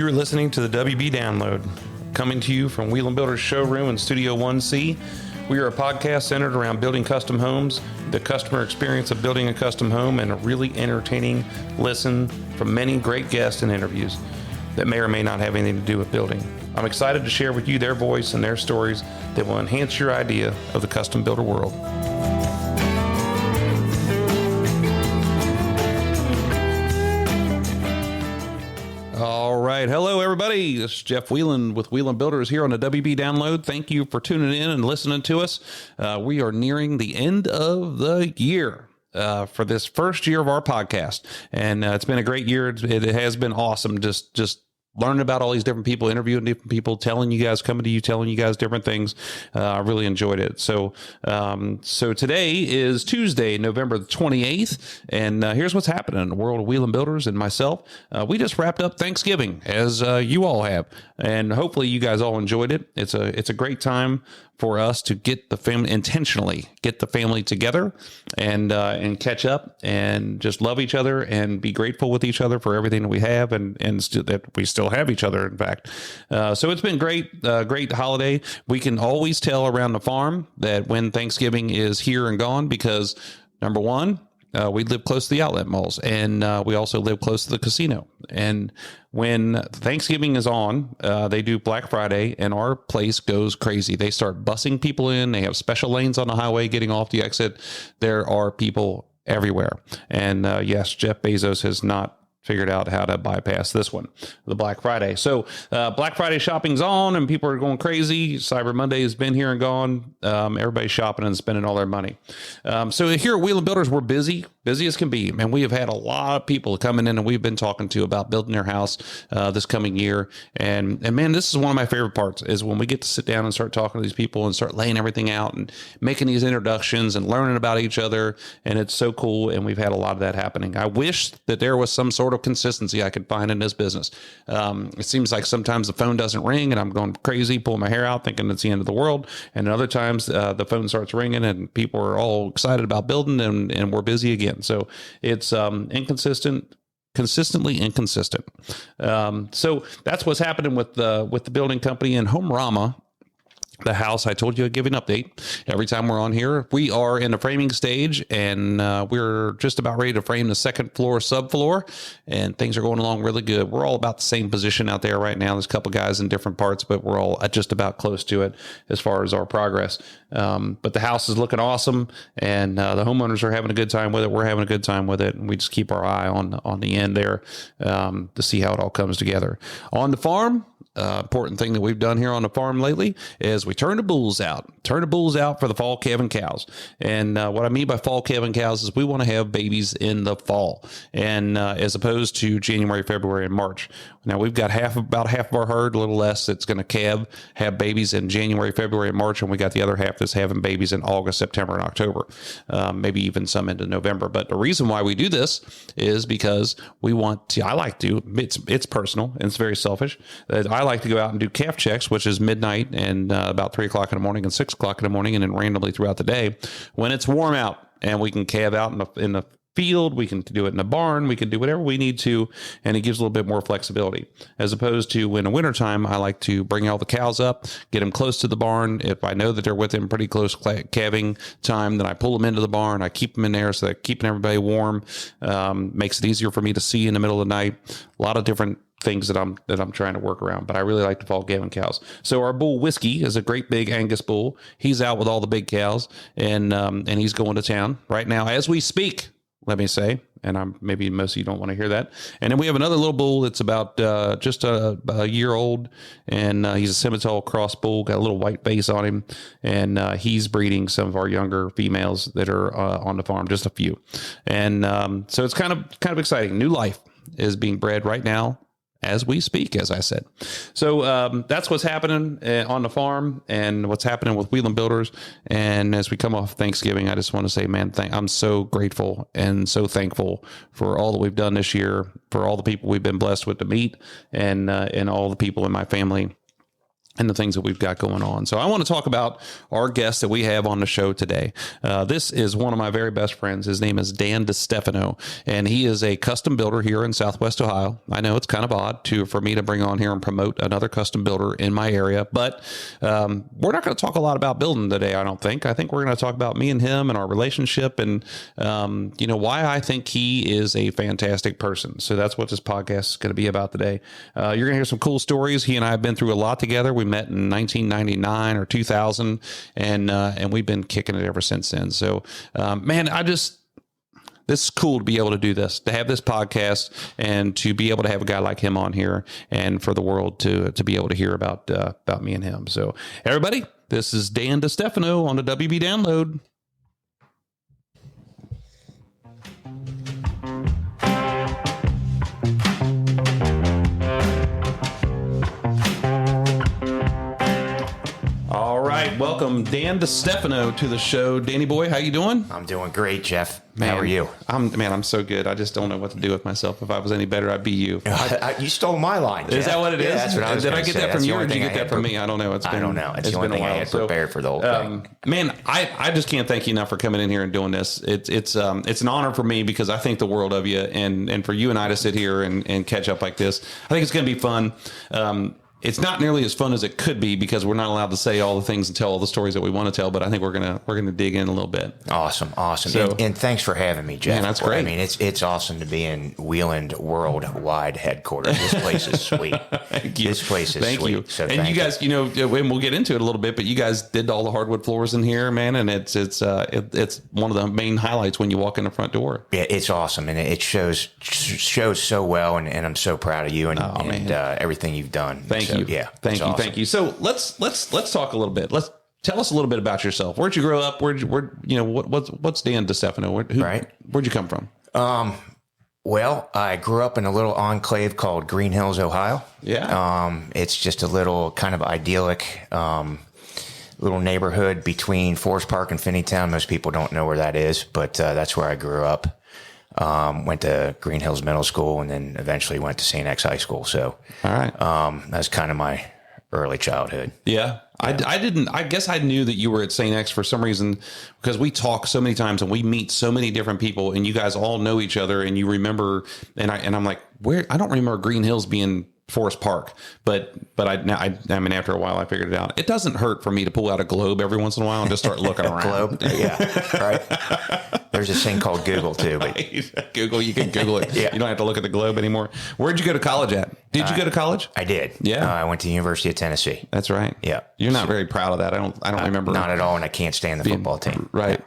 You are listening to the WB Download, coming to you from Wheel & Builder's showroom in Studio 1C. We are a podcast centered around building custom homes, the customer experience of building a custom home, and a really entertaining listen from many great guests and interviews that may or may not have anything to do with building. I'm excited to share with you their voice and their stories that will enhance your idea of the custom builder world. All right. Hello, everybody. This is Jeff Whelan with Wheel & Builders here on the WB Download. Thank you for tuning in and listening to us. We are nearing the end of the year for this first year of our podcast. And it's been a great year. It has been awesome. Just learning about all these different people, interviewing different people, telling you guys different things. I really enjoyed it. So today is Tuesday, November the 28th. And here's what's happening in the world of Wheel & Builders and myself. We just wrapped up Thanksgiving, as you all have. And hopefully you guys all enjoyed it. It's a great time for us to get the family, intentionally get the family together and catch up and just love each other and be grateful with each other for everything that we have and that we still have each other, in fact. So it's been great holiday. We can always tell around the farm that when Thanksgiving is here and gone because, number one, we live close to the outlet malls, and we also live close to the casino. And when Thanksgiving is on, they do Black Friday, and our place goes crazy. They start bussing people in. They have special lanes on the highway getting off the exit. There are people everywhere. And yes, Jeff Bezos has not figured out how to bypass this one, the Black Friday. So Black Friday shopping's on and people are going crazy. Cyber Monday has been here and gone. Everybody's shopping and spending all their money. So here at Wheel & Builders, we're busy as can be. And we have had a lot of people coming in and we've been talking to about building their house this coming year. And man, this is one of my favorite parts is when we get to sit down and start talking to these people and start laying everything out and making these introductions and learning about each other. And it's so cool. And we've had a lot of that happening. I wish that there was some sort of consistency I could find in this business. It seems like sometimes the phone doesn't ring and I'm going crazy, pulling my hair out, thinking it's the end of the world. And other times the phone starts ringing and people are all excited about building and we're busy again. So it's consistently inconsistent. So that's what's happening with the building company and Homearama. The house, I told you I'd give you an update every time we're on here. We are in the framing stage and we're just about ready to frame the second floor, subfloor, and things are going along really good. We're all about the same position out there right now. There's a couple guys in different parts, but we're all just about close to it as far as our progress. But the house is looking awesome and the homeowners are having a good time with it. We're having a good time with it. And we just keep our eye on the end there to see how it all comes together. On the farm, important thing that we've done here on the farm lately is we turn the bulls out for the fall calving cows. And what I mean by fall calving cows is we want to have babies in the fall and as opposed to January, February, and March. Now we've got about half of our herd, a little less, that's going to have babies in January, February, and March. And we got the other half that's having babies in August, September, and October, maybe even some into November. But the reason why we do this is because it's personal and it's very selfish. I like to go out and do calf checks, which is midnight and about 3 o'clock in the morning and 6 o'clock in the morning, and then randomly throughout the day when it's warm out and we can calve out in the field. We can do it in the barn. We can do whatever we need to. And it gives a little bit more flexibility as opposed to in the wintertime. I like to bring all the cows up, get them close to the barn. If I know that they're within pretty close calving time, then I pull them into the barn. I keep them in there so that keeping everybody warm, makes it easier for me to see in the middle of the night. A lot of different things that I'm trying to work around, but I really like the fall calving cows. So our bull Whiskey is a great big Angus bull. He's out with all the big cows and he's going to town right now as we speak, let me say, and maybe most of you don't want to hear that. And then we have another little bull that's about just a year old, and he's a Simmental cross bull, got a little white face on him, and he's breeding some of our younger females that are on the farm, just a few. And so it's kind of exciting. New life is being bred right now as we speak, as I said. So that's what's happening on the farm and what's happening with Wheel & Builders. And as we come off Thanksgiving, I just want to say, man, I'm so grateful and so thankful for all that we've done this year, for all the people we've been blessed with to meet, and all the people in my family and the things that we've got going on. So I want to talk about our guest that we have on the show today. This is one of my very best friends. His name is Dan DeStefano, and he is a custom builder here in Southwest Ohio. I know it's kind of odd for me to bring on here and promote another custom builder in my area, but we're not going to talk a lot about building today, I don't think. I think we're going to talk about me and him and our relationship and, why I think he is a fantastic person. So that's what this podcast is going to be about today. You're going to hear some cool stories. He and I have been through a lot together. We met in 1999 or 2000, and we've been kicking it ever since then. So, man, this is cool to be able to do this, to have this podcast, and to be able to have a guy like him on here, and for the world to be able to hear about me and him. So, everybody, this is Dan DeStefano on the WB Download. All right, welcome Dan DeStefano to the show. Danny boy, how you doing? I'm doing great, Jeff. Man, how are you? I'm so good. I just don't know what to do with myself. If I was any better, I'd be you. You stole my line, Jeff. Is that what it is? Yeah, that's what I was Did I gonna get say. that from That's you, the or only did you thing get that from me? I don't know. I don't know. It's been the only a thing while. I had prepared for the whole thing. Man, I just can't thank you enough for coming in here and doing this. It's an honor for me because I think the world of you, and for you and I to sit here and catch up like this. I think it's going to be fun. It's not nearly as fun as it could be because we're not allowed to say all the things and tell all the stories that we want to tell. But I think we're gonna dig in a little bit. Awesome. So, and thanks for having me, Jeff. Man, that's great. I mean, it's awesome to be in Wheeland Worldwide headquarters. This place is sweet. Thank you. This place is thank sweet. you. So and you guys, and we'll get into it a little bit, but you guys did all the hardwood floors in here, man, and it's one of the main highlights when you walk in the front door. Yeah, it's awesome, and it shows so well, and I'm so proud of you and everything you've done. Thank you. Yeah, thank you. Awesome. Thank you. So let's talk a little bit. Tell us a little bit about yourself. Where'd you grow up? What's Dan DeStefano? Where'd you come from? Well, I grew up in a little enclave called Green Hills, Ohio. Yeah. It's just a little kind of idyllic, little neighborhood between Forest Park and Finneytown. Most people don't know where that is, but that's where I grew up. Went to Green Hills Middle School and then eventually went to St. X High School. So, all right. That's kind of my early childhood. Yeah. I guess I knew that you were at St. X for some reason because we talk so many times and we meet so many different people and you guys all know each other and you remember, and I'm like, I don't remember Green Hills being Forest Park, but I mean, after a while I figured it out. It doesn't hurt for me to pull out a globe every once in a while and just start looking around. Globe? Yeah. Right. There's this thing called Google too, but Google, you can Google it. Yeah. You don't have to look at the globe anymore. Where'd you go to college at? Did you go to college? I did. Yeah. I went to the University of Tennessee. That's right. Yeah. You're not very proud of that. I don't remember. Not at all. And I can't stand the football team. Right.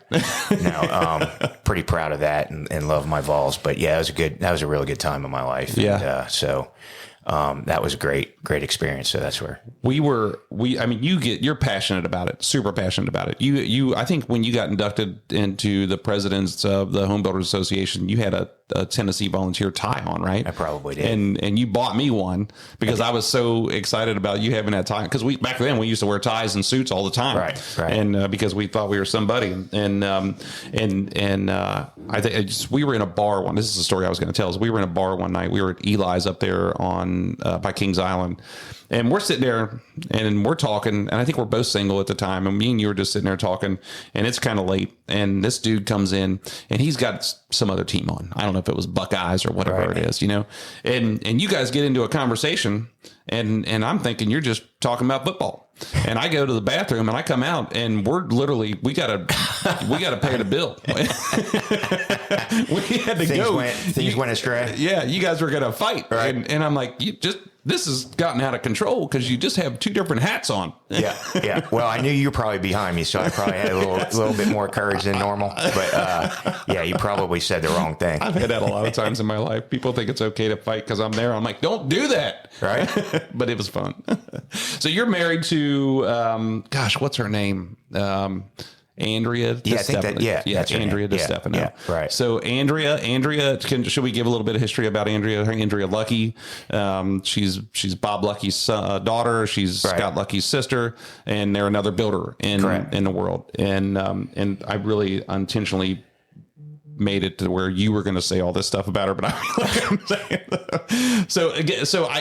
No, pretty proud of that and love my Vols, but yeah, that was a really good time in my life. Yeah. And, that was a great experience. So that's where you're passionate about it, super passionate about it. I think when you got inducted into the presidents of the Home Builders Association, you had a Tennessee volunteer tie on, right? I probably did. And you bought me one because I was so excited about you having that tie. Because back then we used to wear ties and suits all the time, right? And because we thought we were somebody, and I think we were in a bar one. This is the story I was going to tell. Is we were in a bar one night. We were at Eli's up there on by Kings Island. And we're sitting there and we're talking, and I think we're both single at the time. And me and you were just sitting there talking, and it's kind of late. And this dude comes in, and he's got some other team on. I don't know if it was Buckeyes or whatever it is, And you guys get into a conversation, and I'm thinking you're just talking about football. And I go to the bathroom, and I come out, and we're literally we gotta pay the bill. We had to go. Things went astray. Yeah, you guys were gonna fight, right? And I'm like, this has gotten out of control because you just have two different hats on. Yeah. Well, I knew you were probably behind me, so I probably had a little bit more courage than normal. But yeah, you probably said the wrong thing. I've had that a lot of times in my life. People think it's okay to fight because I'm there. I'm like, don't do that. Right. But it was fun. So you're married to, what's her name? Andrea DeStefano. Yeah, I think that, that's Andrea DeStefano. Yeah, right. So Andrea, should we give a little bit of history about Andrea? Andrea Lucky, she's Bob Lucky's daughter. She's Scott Lucky's sister, and they're another builder in the world. And I really intentionally made it to where you were going to say all this stuff about her, but I feel like I'm saying.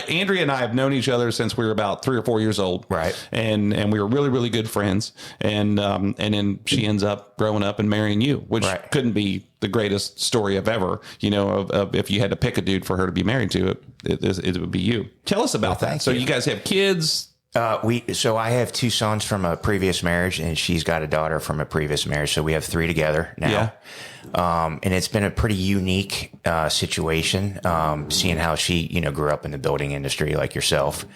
Andrea and I have known each other since we were about 3 or 4 years old. Right. And we were really, really good friends. And then she ends up growing up and marrying you, which couldn't be the greatest story of ever, of if you had to pick a dude for her to be married to, it would be you. Tell us about that. So you guys have kids? So I have 2 sons from a previous marriage, and she's got a daughter from a previous marriage. So we have 3 together now. Yeah. And it's been a pretty unique situation, seeing how she, grew up in the building industry like yourself,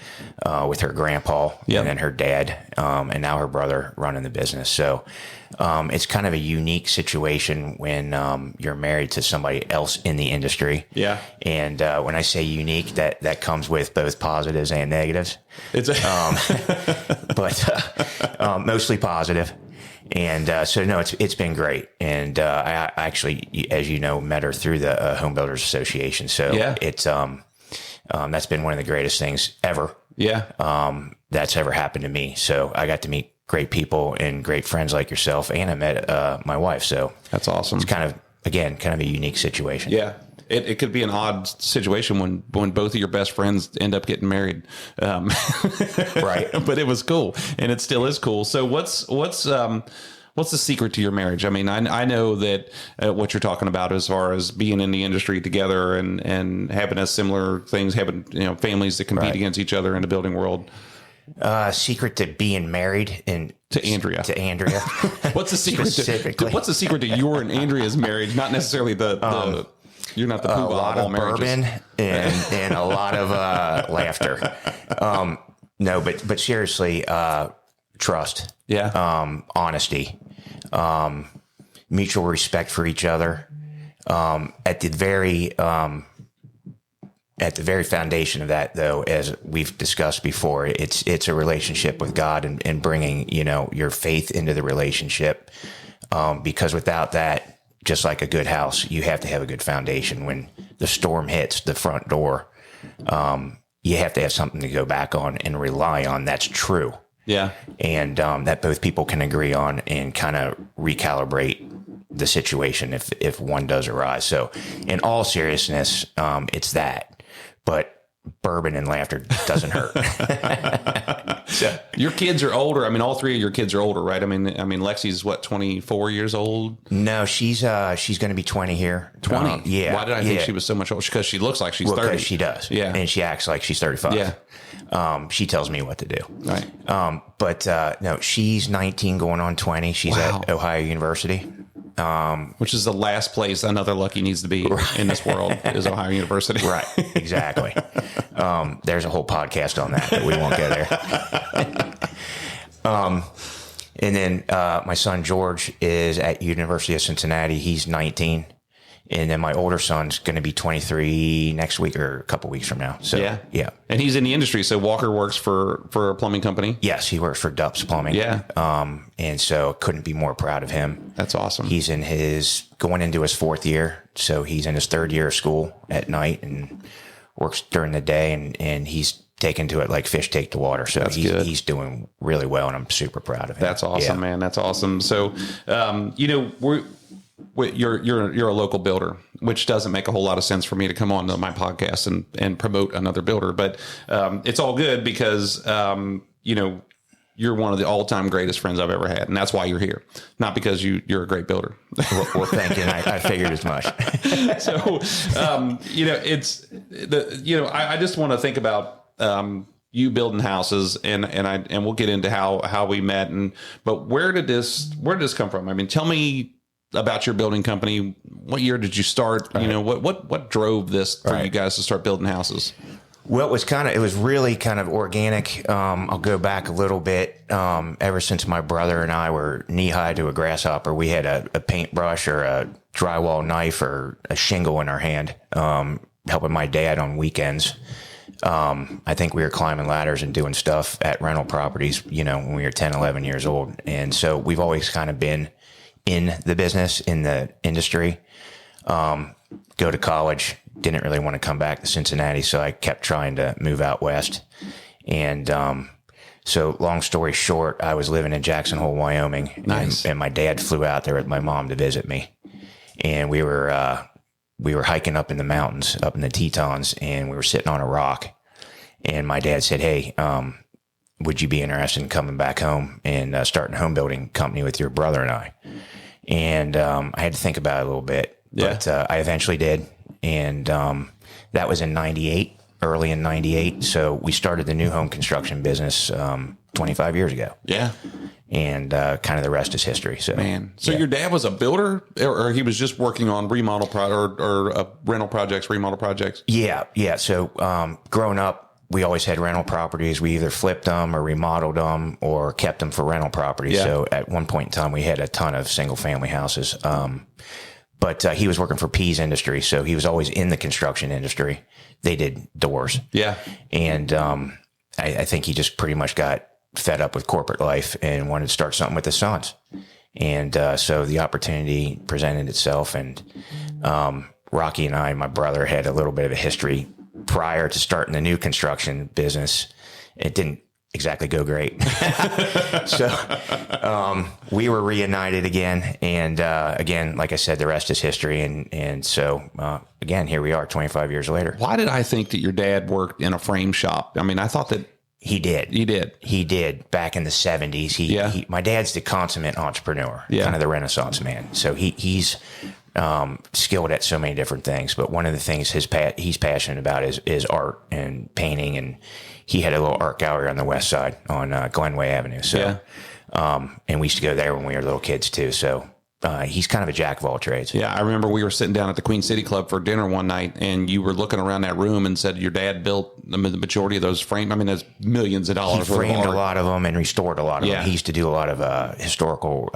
with her grandpa and then her dad, and now her brother running the business. So it's kind of a unique situation when you're married to somebody else in the industry. Yeah. And when I say unique, that comes with both positives and negatives. It's but mostly positive. And so no, it's been great. And I actually, as you know, met her through the Home Builders Association. So it's that's been one of the greatest things ever. Yeah. That's ever happened to me. So I got to meet great people and great friends like yourself, and I met my wife. So that's awesome. It's kind of a unique situation. Yeah. It could be an odd situation when both of your best friends end up getting married. Right. But it was cool, and it still is cool. So what's the secret to your marriage? I mean, I know that what you're talking about as far as being in the industry together and having a similar things, having, families that compete against each other in the building world. Secret to being married to Andrea. What's the secret? What's the secret to your and Andrea's marriage? Not necessarily the you're not the poobah a lot of bourbon and a lot of laughter. No, but seriously, trust. Yeah. Honesty. Mutual respect for each other. At the very foundation of that, though, as we've discussed before, it's a relationship with God and bringing, your faith into the relationship. Because without that, just like a good house, you have to have a good foundation. When the storm hits the front door, you have to have something to go back on and rely on. That's true. Yeah. And that both people can agree on and kind of recalibrate the situation if one does arise. So in all seriousness, it's that. But bourbon and laughter doesn't hurt. So, your kids are older. I mean, all 3 of your kids are older, right? I mean, Lexi's what, 24 years old? No, she's going to be 20 here. 20? Yeah. Why did I think she was so much older? Because she looks like she's 30. Because she does. Yeah. And she acts like she's 35. Yeah. She tells me what to do. Right. But no, she's 19 going on 20. She's at Ohio University. Which is the last place another lucky needs to be in this world is Ohio University. Right. Exactly. There's a whole podcast on that, but we won't go there. And then my son George is at University of Cincinnati. He's 19. And then my older son's going to be 23 next week or a couple weeks from now. So yeah. And he's in the industry. So Walker works for a plumbing company. Yes, he works for Dupps Plumbing. Yeah. And so couldn't be more proud of him. That's awesome. He's going into his 4th year. So he's in his 3rd year of school at night and works during the day, and he's taken to it like fish take to water. So he's doing really well, and I'm super proud of him. That's awesome, man. That's awesome. So, you're a local builder, which doesn't make a whole lot of sense for me to come on to my podcast and promote another builder, but it's all good because you're one of the all-time greatest friends I've ever had, and that's why you're here, not because you're a great builder. Well, thank you. I figured as much. So I just want to think about you building houses, and we'll get into how we met, but where did this come from? I mean, tell me about your building company. What year did you start? Right. What drove this for you guys to start building houses? Well, it was really kind of organic. I'll go back a little bit. Ever since my brother and I were knee high to a grasshopper, we had a paintbrush or a drywall knife or a shingle in our hand, helping my dad on weekends. I think we were climbing ladders and doing stuff at rental properties, when we were 10, 11 years old. And so we've always kind of been in the business, in the industry. Go to college, didn't really want to come back to Cincinnati, so I kept trying to move out west. And so long story short, I was living in Jackson Hole, Wyoming. Nice. And my dad flew out there with my mom to visit me. and we were hiking up in the mountains, up in the Tetons, and we were sitting on a rock. And my dad said, "Hey, would you be interested in coming back home and starting a home building company with your brother and I?" And I had to think about it a little bit, but I eventually did. And that was in 98, early in 98. So we started the new home construction business 25 years ago. Yeah. And kind of the rest is history. So, man. So your dad was a builder, or he was just working on remodel rental projects, remodel projects? Yeah. Yeah. So growing up, we always had rental properties. We either flipped them or remodeled them or kept them for rental properties. Yeah. So at one point in time, we had a ton of single family houses. But he was working for Pease Industry, so he was always in the construction industry. They did doors. Yeah. And I think he just pretty much got fed up with corporate life and wanted to start something with his sons. And so the opportunity presented itself. And Rocky and I, my brother, had a little bit of a history prior to starting the new construction business. It didn't exactly go great. So we were reunited again. And again, like I said, the rest is history. And so again, here we are 25 years later. Why did I think that your dad worked in a frame shop? I mean, I thought that he did. He did back in the 70s. My dad's the consummate entrepreneur, kind of the Renaissance man. So he's skilled at so many different things. But one of the things he's passionate about is art and painting. And he had a little art gallery on the west side on Glenway Avenue. So, and we used to go there when we were little kids too. So he's kind of a jack of all trades. Yeah, I remember we were sitting down at the Queen City Club for dinner one night, and you were looking around that room and said your dad built the majority of those frames. I mean, there's millions of dollars. He framed a lot of them and restored a lot of them. He used to do a lot of historical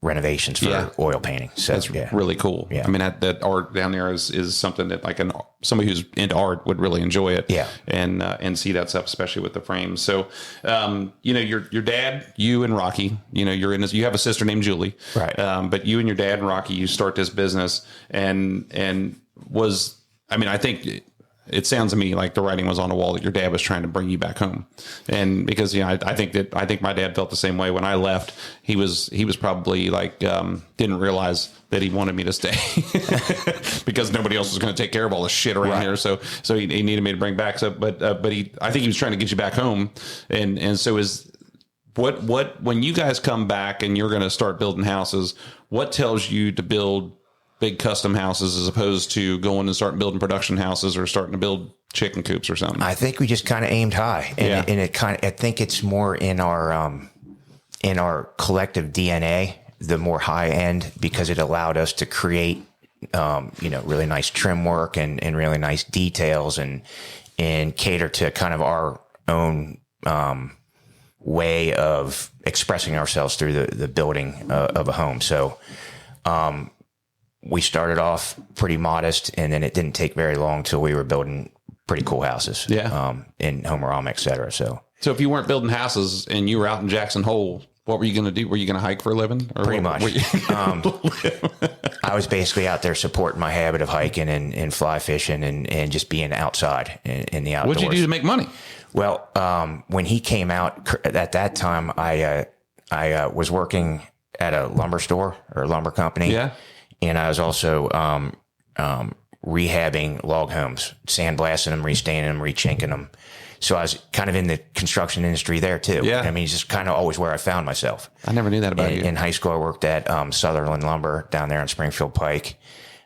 renovations for oil painting. So that's really cool. Yeah. I mean, that art down there is something that like somebody who's into art would really enjoy it. Yeah. And see that stuff, especially with the frames. So, your dad, you and Rocky, you have a sister named Julie, right? But you and your dad and Rocky, you start this business and I think it sounds to me like the writing was on the wall that your dad was trying to bring you back home. And because, I think my dad felt the same way when I left. He was probably like, didn't realize that he wanted me to stay because nobody else was going to take care of all the shit around here. So he needed me to bring back. So, but I think he was trying to get you back home. And so when you guys come back and you're going to start building houses, what tells you to build big custom houses as opposed to going and starting building production houses or starting to build chicken coops or something? I think we just kind of aimed high, and I think it's more in our collective DNA, the more high end, because it allowed us to create, really nice trim work and really nice details and cater to kind of our own, way of expressing ourselves through the building of a home. So, we started off pretty modest, and then it didn't take very long till we were building pretty cool houses. Yeah. In Homearama, et cetera. So if you weren't building houses and you were out in Jackson Hole, what were you going to do? Were you going to hike for a living? Or pretty much. I was basically out there supporting my habit of hiking and fly fishing and just being outside in the outdoors. What'd you do to make money? Well, when he came out at that time, I was working at a lumber store or a lumber company. Yeah. And I was also rehabbing log homes, sandblasting them, restaining them, rechinking them. So I was kind of in the construction industry there too. Yeah. I mean, it's just kind of always where I found myself. I never knew that about you. In high school, I worked at Sutherland Lumber down there in Springfield Pike.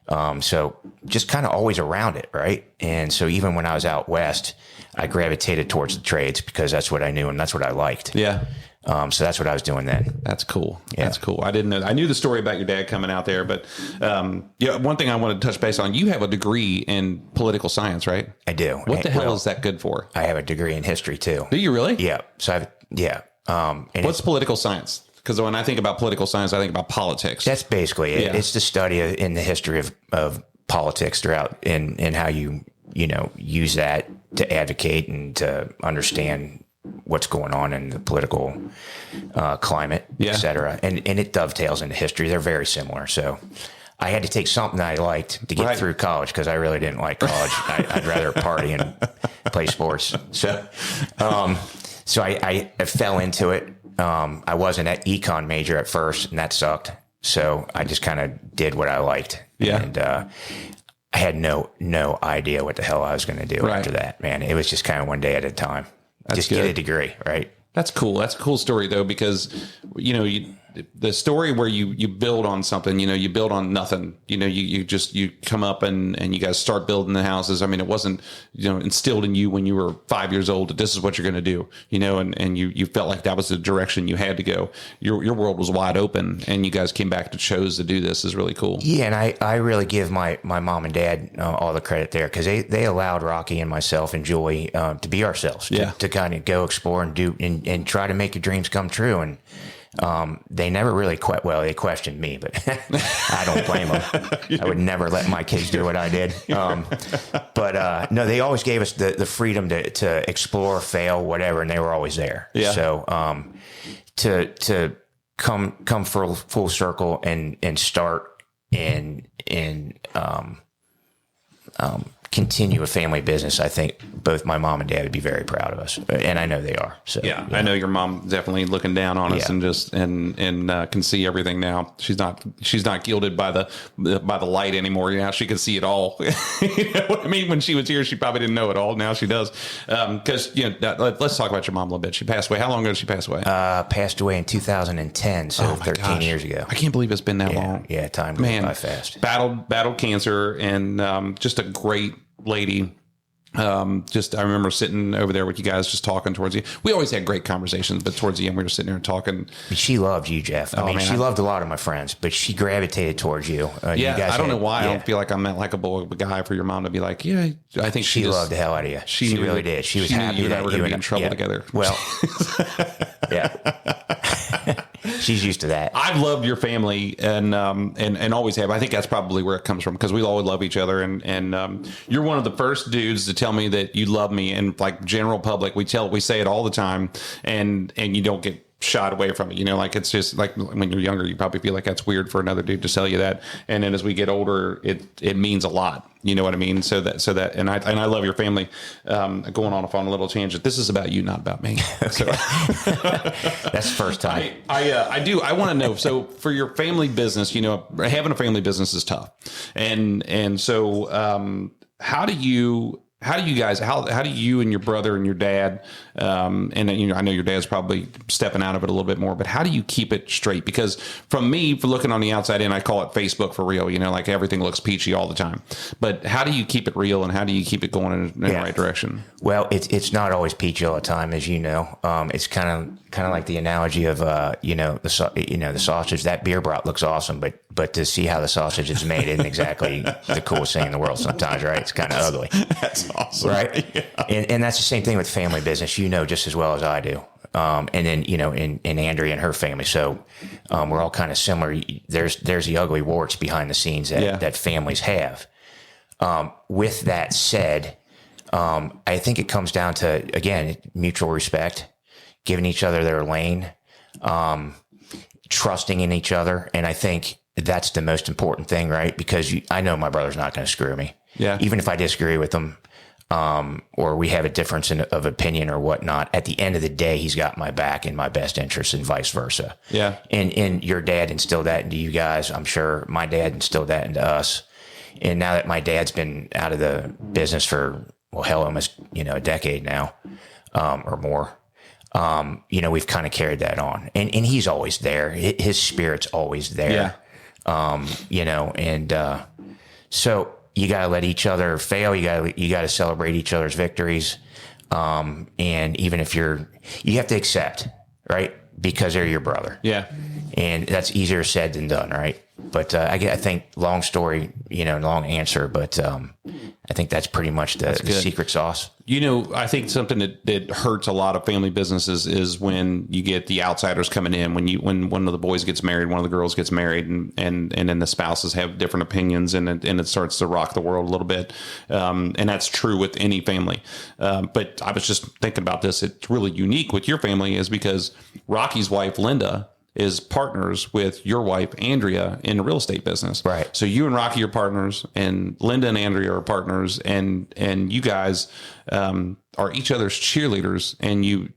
So just kind of always around it, right? And so even when I was out west, I gravitated towards the trades because that's what I knew and that's what I liked. Yeah. So that's what I was doing then. That's cool. Yeah. That's cool. I didn't know. I knew the story about your dad coming out there, but one thing I wanted to touch base on, you have a degree in political science, right? I do. What the hell is that good for? I have a degree in history too. Do you really? Yeah. So what's political science? Because when I think about political science, I think about politics. That's basically it. Yeah. It's the study in the history of politics throughout and how you use that to advocate and to understand what's going on in the political climate, et cetera. And it dovetails into history. They're very similar. So I had to take something that I liked to get through college because I really didn't like college. I'd rather party and play sports. So I fell into it. I was an econ major at first, and that sucked. So I just kind of did what I liked. Yeah. And I had no idea what the hell I was going to do after that, man. It was just kind of one day at a time. Just get a degree, right? That's cool. That's a cool story, though, because, the story where you build on something, you build on nothing, you come up and you guys start building the houses. I mean, it wasn't, instilled in you when you were 5 years old that this is what you're going to do, and you felt like that was the direction you had to go. Your world was wide open, and you guys came back to chose to do this is really cool. Yeah. And I really give my mom and dad all the credit there, because they allowed Rocky and myself and Joy to be ourselves, to kind of go explore and do and try to make your dreams come true. And they never really they questioned me, but I don't blame them. I would never let my kids do what I did. But no, they always gave us the freedom to explore, fail, whatever. And they were always there. Yeah. So, to come full circle and start and continue a family business, I think both my mom and dad would be very proud of us, and I know they are. So yeah. I know your mom definitely looking down on us and just and can see everything now. She's not gilded by the light anymore. Now she can see it all. You know what I mean? When she was here, she probably didn't know it all. Now she does. Because let's talk about your mom a little bit. She passed away. How long ago did she pass away? Passed away in 2010, so 13 years ago. I can't believe it's been that long. Yeah, time goes by fast. Battled cancer, and just a great lady. I remember sitting over there with you guys just talking towards you. We always had great conversations, but towards the end we were sitting there talking. She loved you, Jeff. I mean, she loved a lot of my friends, but she gravitated towards you. You guys I don't know why. I don't feel like I'm that likable of a guy for your mom to be like, I think she loved the hell out of you. She really did. She was happy that we were going to be in trouble together. Well, yeah. She's used to that. I've loved your family and always have. I think that's probably where it comes from, because we all love each other. And you're one of the first dudes to tell me that you love me. And like general public, we say it all the time, and you don't get shied away from it. Like it's just like when you're younger, you probably feel like that's weird for another dude to tell you that. And then as we get older, it means a lot. You know what I mean? So that, and I love your family. Going on a little tangent. This is about you, not about me. Okay. So that's the first time. I want to know. So for your family business, having a family business is tough. And so, how do you guys, how do you and your brother and your dad, and I know your dad's probably stepping out of it a little bit more, but how do you keep it straight? Because from me, for looking on the outside in, I call it Facebook for real, like everything looks peachy all the time, but how do you keep it real, and how do you keep it going in the right direction? Well, it's not always peachy all the time, as you know. It's kind of like the analogy of, the sausage. That beer brat looks awesome, but to see how the sausage is made isn't exactly the coolest thing in the world sometimes, right? It's kind of ugly. That's awesome. Right. Yeah. And that's the same thing with family business, just as well as I do. And then, in Andrea and her family. So, we're all kind of similar. There's the ugly warts behind the scenes that families have. With that said, I think it comes down to, again, mutual respect, giving each other their lane, trusting in each other. And I think that's the most important thing, right? Because I know my brother's not going to screw me. Yeah. Even if I disagree with him, or we have a difference of opinion or whatnot, at the end of the day, he's got my back and my best interest, and vice versa. Yeah. And your dad instilled that into you guys. I'm sure my dad instilled that into us. And now that my dad's been out of the business for, almost, a decade now, or more, we've kind of carried that on, and he's always there. His spirit's always there. Yeah. So you got to let each other fail. You got to celebrate each other's victories. And even if you have to accept, right? Because they're your brother. Yeah. And that's easier said than done, right? But I think long story, long answer, but I think that's pretty much the secret sauce. I think something that hurts a lot of family businesses is when you get the outsiders coming in, when one of the boys gets married, one of the girls gets married, and then the spouses have different opinions, and it starts to rock the world a little bit. And that's true with any family. But I was just thinking about this. It's really unique with your family is because Rocky's wife, Linda, is partners with your wife, Andrea, in the real estate business. Right. So you and Rocky are partners, and Linda and Andrea are partners, and you guys are each other's cheerleaders, and you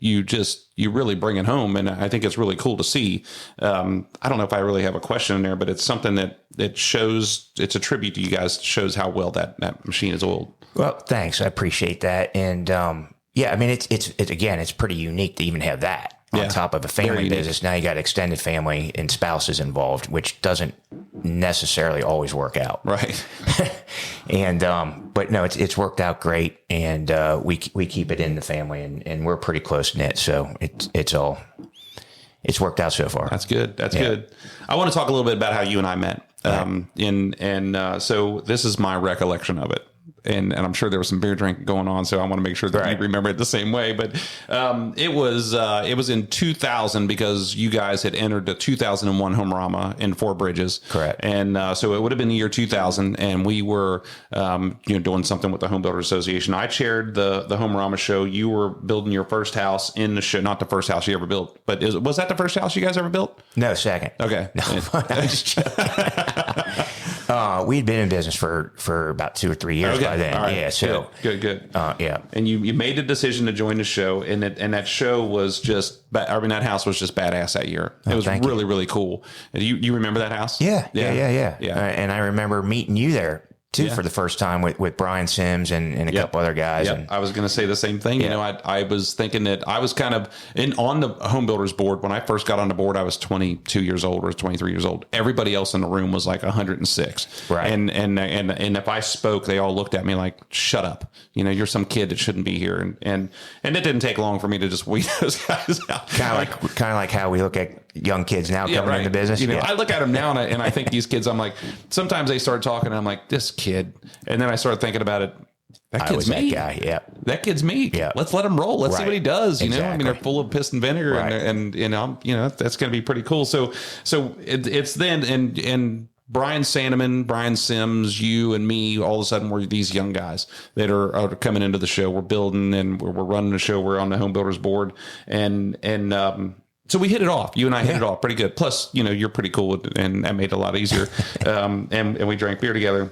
really bring it home. And I think it's really cool to see. I don't know if I really have a question in there, but it's something that shows, it's a tribute to you guys, shows how well that machine is oiled. Well, thanks. I appreciate that. And, yeah, I mean, it's pretty unique to even have that on top of a family business. Now you got extended family and spouses involved, which doesn't necessarily always work out. Right. And, but no, it's worked out great. And, we keep it in the family, and we're pretty close knit. So it's worked out so far. That's good. That's good. I want to talk a little bit about how you and I met. So this is my recollection of it. And I'm sure there was some beer drinking going on, so I want to make sure that you remember it the same way. But it was in 2000, because you guys had entered the 2001 Homearama in Four Bridges. Correct. And so it would have been the year 2000, and we were doing something with the Home Builders Association. I chaired the Homearama show. You were building your first house in the show, not the first house you ever built, but was that the first house you guys ever built? No, second. Okay. No, I'm just joking. We'd been in business for about 2 or 3 years by then. Right. Yeah. So good. Yeah. And you made the decision to join the show, and that show was just, that house was just badass that year. It was really, really cool. You remember that house? Yeah. And I remember meeting you there too for the first time with Brian Sims and a couple other guys. Yeah, I was going to say the same thing. I was thinking that I was kind of on the Home Builders board. When I first got on the board, I was 22 years old or 23 years old. Everybody else in the room was like 106. Right. And if I spoke, they all looked at me like, shut up. You're some kid that shouldn't be here. And it didn't take long for me to just weed those guys out. Kind of like how we look at young kids now coming into business. I look at them now and I think these kids, I'm like, sometimes they start talking and I'm like, this kid. And then I started thinking about it. That kid's me. That guy. Yeah. That kid's me. Yeah. Let's let him roll. Let's see what he does. Exactly. I mean, they're full of piss and vinegar and that's going to be pretty cool. So it's then, and Brian Sandeman, Brian Sims, you and me, all of a sudden we're these young guys that are coming into the show. We're building and we're running the show. We're on the Home Builders board so we hit it off. You and I hit it off pretty good. Plus, you're pretty cool, and that made it a lot easier. And we drank beer together.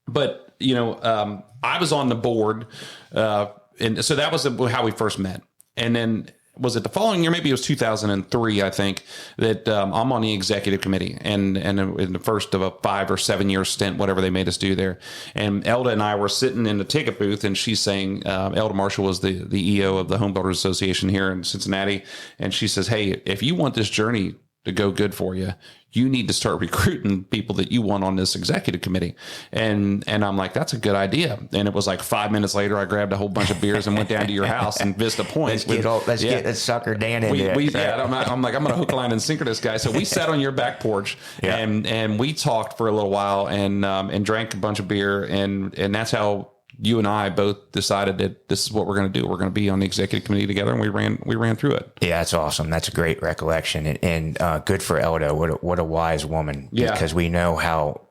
But, I was on the board. And so that was how we first met. And then was it the following year? Maybe it was 2003, I think, that I'm on the executive committee and in the first of a 5 or 7 year stint, whatever they made us do there. And Elda and I were sitting in the ticket booth, and she's saying, Elda Marshall was the EO of the Home Builders Association here in Cincinnati. And she says, hey, if you want this journey to go good for you, you need to start recruiting people that you want on this executive committee. And I'm like, that's a good idea. And it was like 5 minutes later, I grabbed a whole bunch of beers and went down to your house in Vista Point. Let's get that sucker Dan in there. I'm like, I'm going to hook, line, and sinker this guy. So we sat on your back porch and we talked for a little while and drank a bunch of beer. And that's how you and I both decided that this is what we're going to do. We're going to be on the executive committee together, and we ran through it. Yeah, that's awesome. That's a great recollection, and good for Elda. What a wise woman. Yeah. Because we know how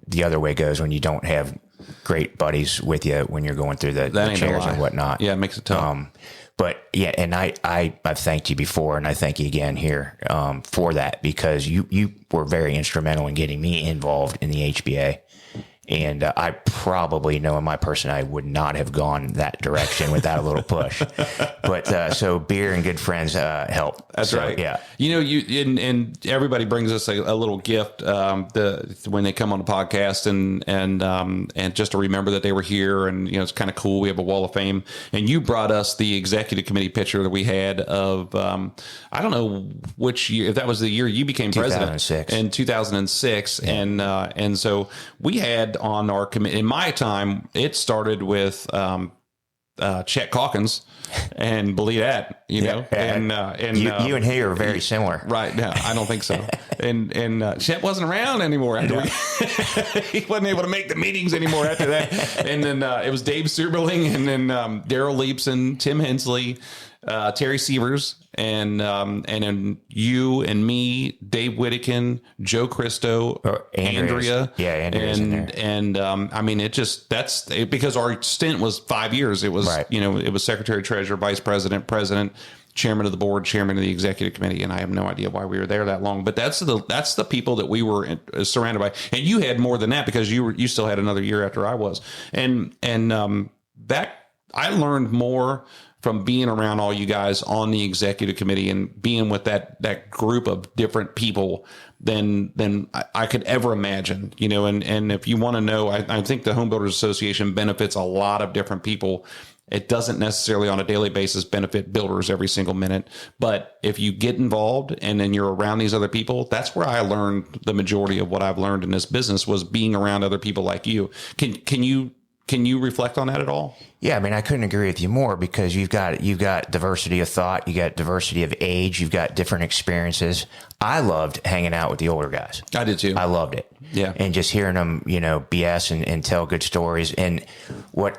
the other way goes when you don't have great buddies with you when you're going through the chairs and whatnot. Yeah, it makes it tough. But yeah, and I've thanked you before, and I thank you again here for that, because you were very instrumental in getting me involved in the HBA. And I probably know in my personality would not have gone that direction without a little push. But so beer and good friends help. That's right. Yeah. And everybody brings us a little gift when they come on the podcast and just to remember that they were here. And it's kind of cool. We have a wall of fame. And you brought us the executive committee picture that we had of I don't know which year, if that was the year you became president. 2006. In 2006. Yeah. And so we had on our committee, in my time, it started with Chet Calkins, and believe that, and you and he are very similar, right? No, I don't think so. and Chet wasn't around anymore after he wasn't able to make the meetings anymore after that. And then it was Dave Suberling, and then Daryl Leapson, Tim Hensley, Terry Sievers, and then you and me, Dave Whittikin, Joe Christo, Andrea. Yeah, Andrea's in there. And I mean, because our stint was 5 years. It was, it was secretary, treasurer, vice president, president, chairman of the board, chairman of the executive committee. And I have no idea why we were there that long, but that's the people that we were surrounded by. And you had more than that, because you still had another year after I was. And that, I learned more from being around all you guys on the executive committee and being with that group of different people than I could ever imagine, you know, and if you want to know, I think the Home Builders Association benefits a lot of different people. It doesn't necessarily on a daily basis benefit builders every single minute, but if you get involved and then you're around these other people, that's where I learned the majority of what I've learned in this business was being around other people like you. Can you reflect on that at all? Yeah, I mean, I couldn't agree with you more because you've got diversity of thought, you got diversity of age, you've got different experiences. I loved hanging out with the older guys. I did too. I loved it. Yeah, and just hearing them, you know, BS and tell good stories. And what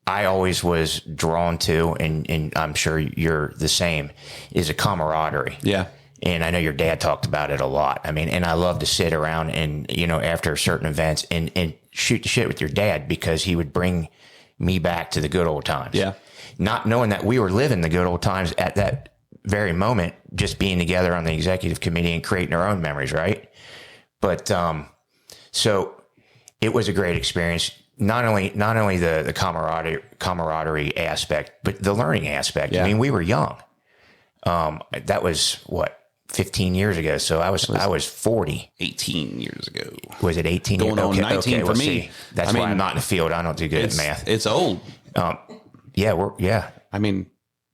I always was drawn to, and I'm sure you're the same, is a camaraderie. Yeah. And I know your dad talked about it a lot. I mean, and I love to sit around and, you know, after certain events and shoot the shit with your dad because he would bring me back to the good old times. Yeah. Not knowing that we were living the good old times at that very moment, just being together on the executive committee and creating our own memories. Right. But, so it was a great experience. Not only the camaraderie aspect, but the learning aspect. Yeah. I mean, we were young. That was what, 15 years ago. So I was 40. 18 years ago. Was it 18? Going on 19 for me. See. That's why I'm not in the field. I don't do good at math. It's old. Yeah. I mean,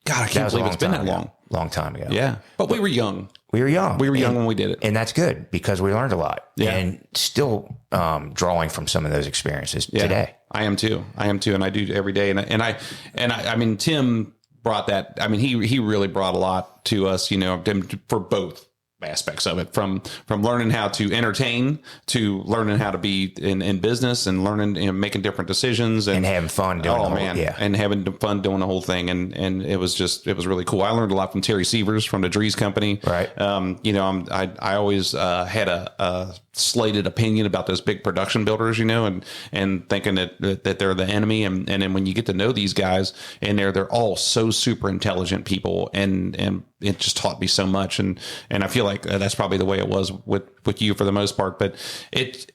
God, I can't believe it's been that long. Long time ago. Yeah. But we were young. We were young. We were young when we did it. And that's good because we learned a lot. Yeah. And still drawing from some of those experiences today. I am too. And I do every day. And I mean, Tim brought that. I mean, he really brought a lot to us, you know, for both aspects of it, from learning how to entertain to learning how to be in business and learning, you know, making different decisions and having fun doing and having fun doing the whole thing. And it was really cool. I learned a lot from Terry Sievers from the Dries Company. Right. You know, I always had a slated opinion about those big production builders, you know, and thinking that they're the enemy. And then when you get to know these guys and they're all so super intelligent people and it just taught me so much. And I feel like that's probably the way it was with you for the most part. But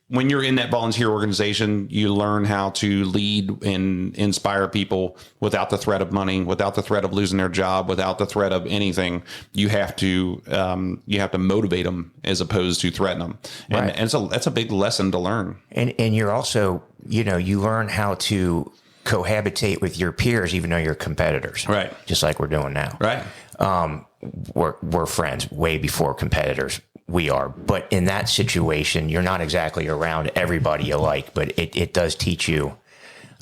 when you're in that volunteer organization, you learn how to lead and inspire people without the threat of money, without the threat of losing their job, without the threat of anything. You have to motivate them as opposed to threaten them. And, and so that's a big lesson to learn. And you're also, you know, you learn how to cohabitate with your peers, even though you're competitors. Right. Just like we're doing now. Right. We're friends way before competitors. We are. But in that situation, you're not exactly around everybody you like, but it does teach you,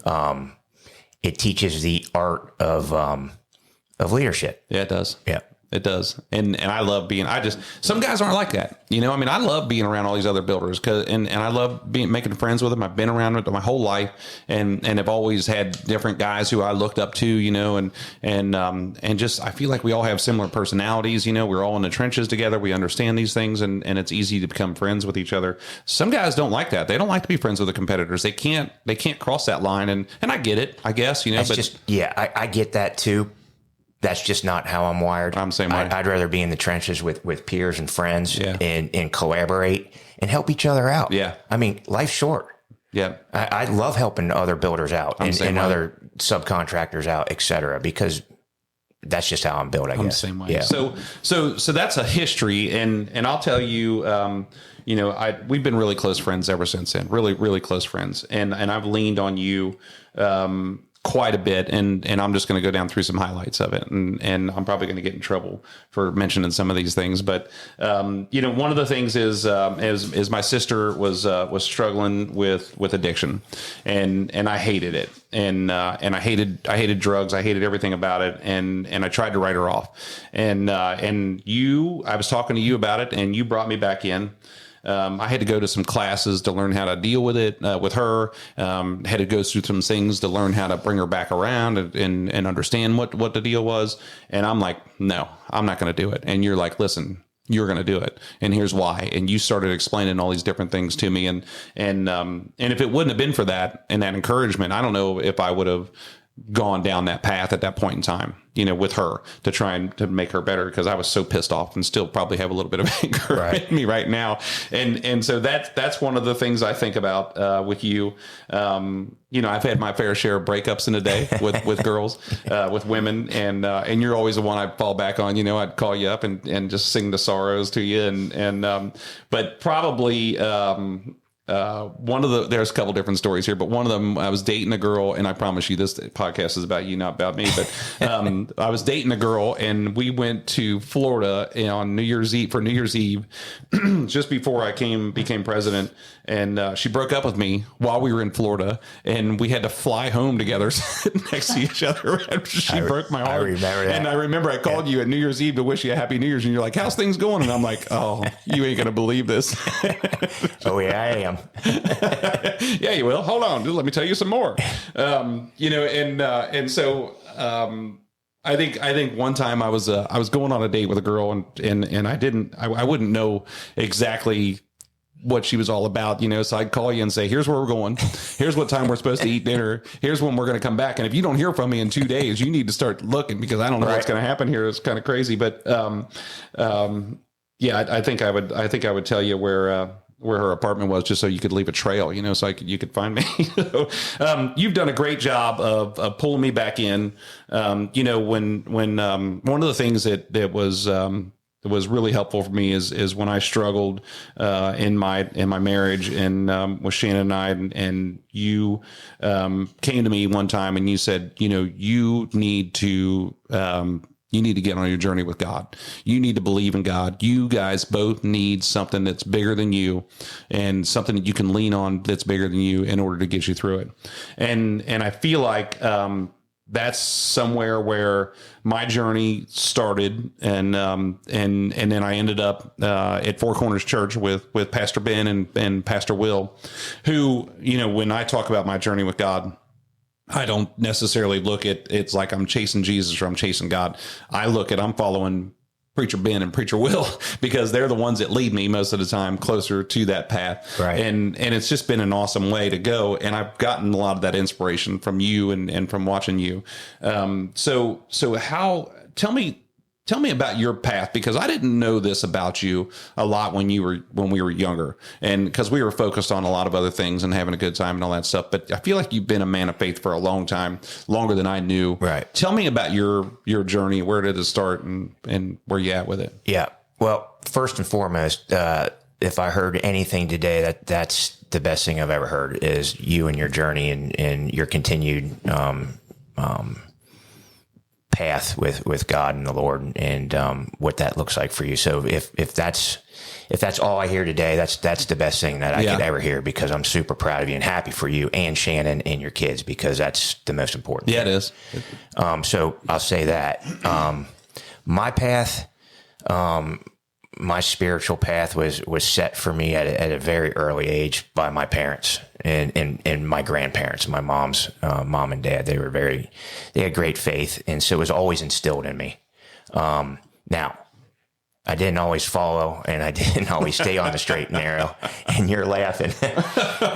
it teaches the art of leadership. Yeah, it does. Yeah. It does. And I love some guys aren't like that. You know, I mean, I love being around all these other builders and I love making friends with them. I've been around them my whole life and have always had different guys who I looked up to, you know, and just, I feel like we all have similar personalities. You know, we're all in the trenches together. We understand these things and it's easy to become friends with each other. Some guys don't like that. They don't like to be friends with the competitors. They can't cross that line. And I get it, I guess, you know, I get that too. That's just not how I'm wired. I'm the same way. I'd rather be in the trenches with peers and friends and collaborate and help each other out. Yeah. I mean, life's short. Yeah. I love helping other builders out and other subcontractors out, et cetera, because that's just how I'm built, I guess. I'm the same way. Yeah. So that's a history. And I'll tell you, you know, we've been really close friends ever since then, really, really close friends. And I've leaned on you, quite a bit, and I'm just going to go down through some highlights of it, and I'm probably going to get in trouble for mentioning some of these things. But you know, one of the things is my sister was struggling with addiction, and I hated it, and I hated drugs, I hated everything about it, and I tried to write her off, and I was talking to you about it, and you brought me back in. I had to go to some classes to learn how to deal with it, with her, had to go through some things to learn how to bring her back around and understand what the deal was. And I'm like, no, I'm not going to do it. And you're like, listen, you're going to do it. And here's why. And you started explaining all these different things to me. And if it wouldn't have been for that and that encouragement, I don't know if I would have gone down that path at that point in time. with her to try and to make her better, because I was so pissed off and still probably have a little bit of anger in me right now. And so that's one of the things I think about with you. I've had my fair share of breakups in a day with girls, with women, and you're always the one I fall back on. I'd call you up and just sing the sorrows to you, but probably there's a couple different stories here, but one of them, I was dating a girl, and I promise you this podcast is about you, not about me, but I was dating a girl, and we went to Florida on New Year's Eve, just before I became president. And she broke up with me while we were in Florida, and we had to fly home together next to each other. She broke my heart. I remember that. And I remember I called you at New Year's Eve to wish you a Happy New Year's, and you're like, "How's things going?" And I'm like, "Oh, you ain't gonna believe this." Oh yeah, I am. Yeah, you will. Hold on, let me tell you some more. So I think one time I was going on a date with a girl, and I wouldn't know exactly what she was all about, so I'd call you and say, "Here's where we're going. Here's what time we're supposed to eat dinner. Here's when we're going to come back. And if you don't hear from me in 2 days, you need to start looking, because I don't know what's going to happen here." It's kind of crazy, but I think I would tell you where her apartment was, just so you could leave a trail, so you could find me. You've done a great job of pulling me back in. When one of the things that was really helpful for me is when I struggled in my marriage, and with Shannon and I, and you came to me one time and you said, you need to get on your journey with God. You need to believe in God. You guys both need something that's bigger than you, and something that you can lean on that's bigger than you, in order to get you through it. And I feel like that's somewhere where my journey started, and then I ended up at Four Corners Church with Pastor Ben and Pastor Will, who, when I talk about my journey with God, I don't necessarily look at it's like I'm chasing Jesus or I'm chasing God. I look at I'm following Preacher Ben and Preacher Will, because they're the ones that lead me most of the time closer to that path. Right. And it's just been an awesome way to go. And I've gotten a lot of that inspiration from you and from watching you. So tell me about your path, because I didn't know this about you a lot when we were younger, and because we were focused on a lot of other things and having a good time and all that stuff. But I feel like you've been a man of faith for a long time, longer than I knew. Right. Tell me about your journey. Where did it start, and where you at with it? Yeah. Well, first and foremost, if I heard anything today, that's the best thing I've ever heard, is you and your journey and your continued path with God and the Lord, and what that looks like for you. So if that's all I hear today, that's the best thing that I could ever hear, because I'm super proud of you and happy for you and Shannon and your kids, because that's the most important thing. It is. So I'll say that my path, my spiritual path was set for me at a very early age by my parents and my grandparents, my mom's mom and dad. They had great faith. And so it was always instilled in me. Now, I didn't always follow, and I didn't always stay on the straight and narrow, and you're laughing.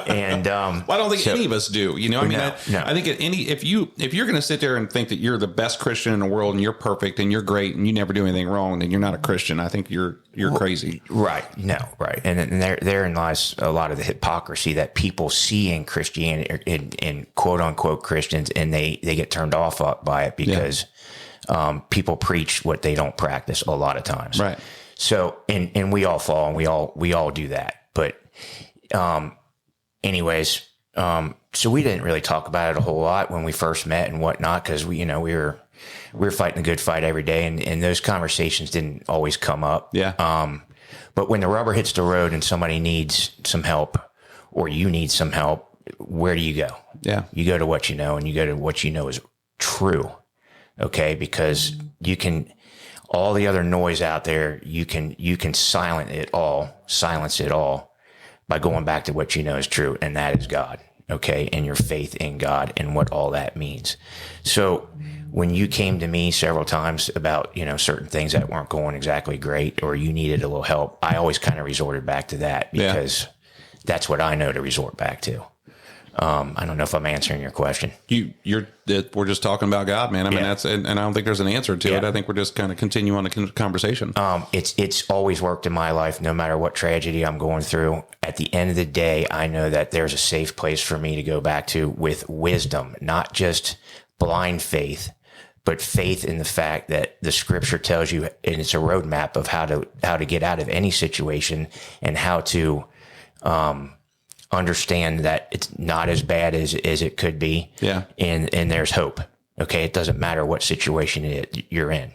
And well, I don't think any of us do. I think if you're going to sit there and think that you're the best Christian in the world, and you're perfect and you're great and you never do anything wrong, then you're not a Christian. I think you're crazy. Right. No. Right. And therein lies a lot of the hypocrisy that people see in Christianity, in quote unquote Christians, and they get turned off by it, because people preach what they don't practice a lot of times. Right. So, and we all fall, and we all do that. But, anyways, so we didn't really talk about it a whole lot when we first met and whatnot, because we were fighting a good fight every day, and those conversations didn't always come up. Yeah. But when the rubber hits the road and somebody needs some help, or you need some help, where do you go? Yeah. You go to what you know, and you go to what you know is true. Okay. Because all the other noise out there, you can silence it all by going back to what you know is true. And that is God. Okay. And your faith in God and what all that means. So when you came to me several times about, certain things that weren't going exactly great, or you needed a little help, I always kind of resorted back to that, because that's what I know to resort back to. I don't know if I'm answering your question. We're just talking about God, man. I mean, and I don't think there's an answer to it. I think we're just kind of continue on the conversation. It's always worked in my life, no matter what tragedy I'm going through. At the end of the day, I know that there's a safe place for me to go back to with wisdom, not just blind faith, but faith in the fact that the scripture tells you, and it's a roadmap of how to get out of any situation and how to, understand that it's not as bad as it could be. Yeah. And there's hope. Okay. It doesn't matter what situation you're in.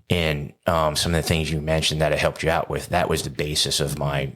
And, some of the things you mentioned that it helped you out with, that was the basis of my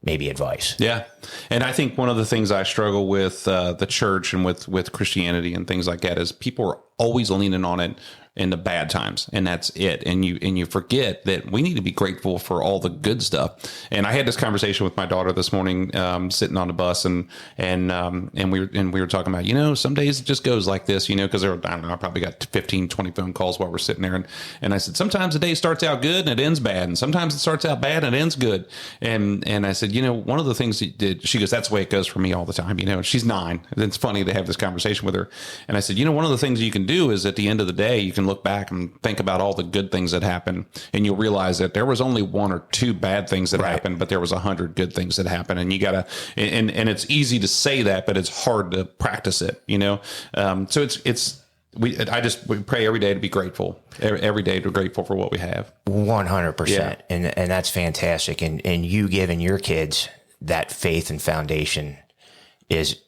maybe advice. Yeah. And I think one of the things I struggle with, the church and with Christianity and things like that is people are always leaning on it in the bad times, and that's it. And you forget that we need to be grateful for all the good stuff. And I had this conversation with my daughter this morning, sitting on the bus, and we were talking about, some days it just goes like this, because I don't know, I probably got 15, 20 phone calls while we're sitting there, and I said, sometimes the day starts out good and it ends bad, and sometimes it starts out bad and it ends good. And I said, one of the things she goes, that's the way it goes for me all the time. She's 9. It's funny to have this conversation with her. And I said, one of the things you can do is at the end of the day, you can look back and think about all the good things that happened, and you'll realize that there was only 1 or 2 bad things that happened, but there was 100 good things that happened. And you gotta, and it's easy to say that, but it's hard to practice it, so we pray every day to be grateful, every day to be grateful for what we have. 100%. Yeah. And that's fantastic. And you giving your kids that faith and foundation is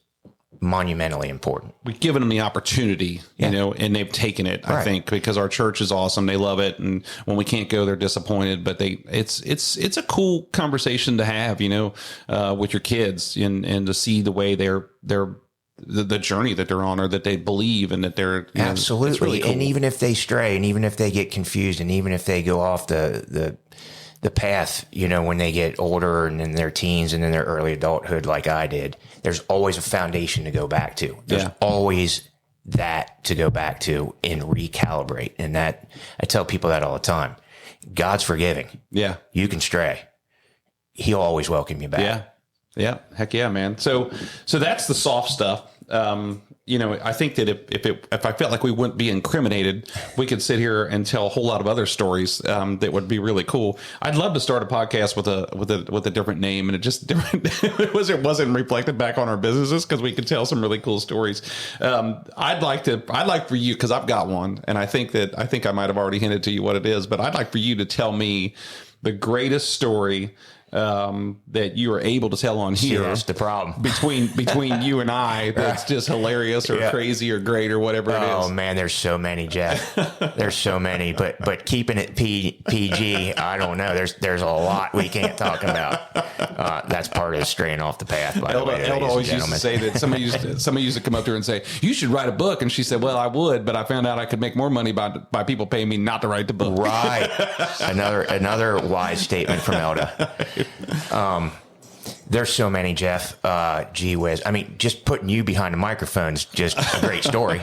monumentally important. We've given them the opportunity, and they've taken it, I think, because our church is awesome. They love it. And when we can't go, they're disappointed, but it's a cool conversation to have, with your kids and to see the way they're the journey that they're on, or that they believe, and that they're absolutely. Really cool. And even if they stray, and even if they get confused, and even if they go off the path, when they get older and in their teens and in their early adulthood, like I did, there's always a foundation to go back to. There's always that to go back to and recalibrate. And that, I tell people that all the time. God's forgiving. Yeah. You can stray. He'll always welcome you back. Yeah. Yeah. Heck yeah, man. So that's the soft stuff. I think that if I felt like we wouldn't be incriminated, we could sit here and tell a whole lot of other stories that would be really cool. I'd love to start a podcast with a different name, and it wasn't reflected back on our businesses, because we could tell some really cool stories. I'd like for you, because I've got one, and I think I might have already hinted to you what it is, but I'd like for you to tell me the greatest story that you are able to tell on here. That's the problem. Between you and I, that's just hilarious or crazy or great or whatever it is. Oh man, there's so many, Jeff. There's so many, but keeping it PG, I don't know. There's a lot we can't talk about. That's part of the straying off the path, by the way. Elda always used to say that somebody used to come up to her and say, you should write a book. And she said, well, I would, but I found out I could make more money by people paying me not to write the book. Right. Another wise statement from Elda. There's so many, Jeff. Gee whiz. I mean, just putting you behind the microphone is just a great story.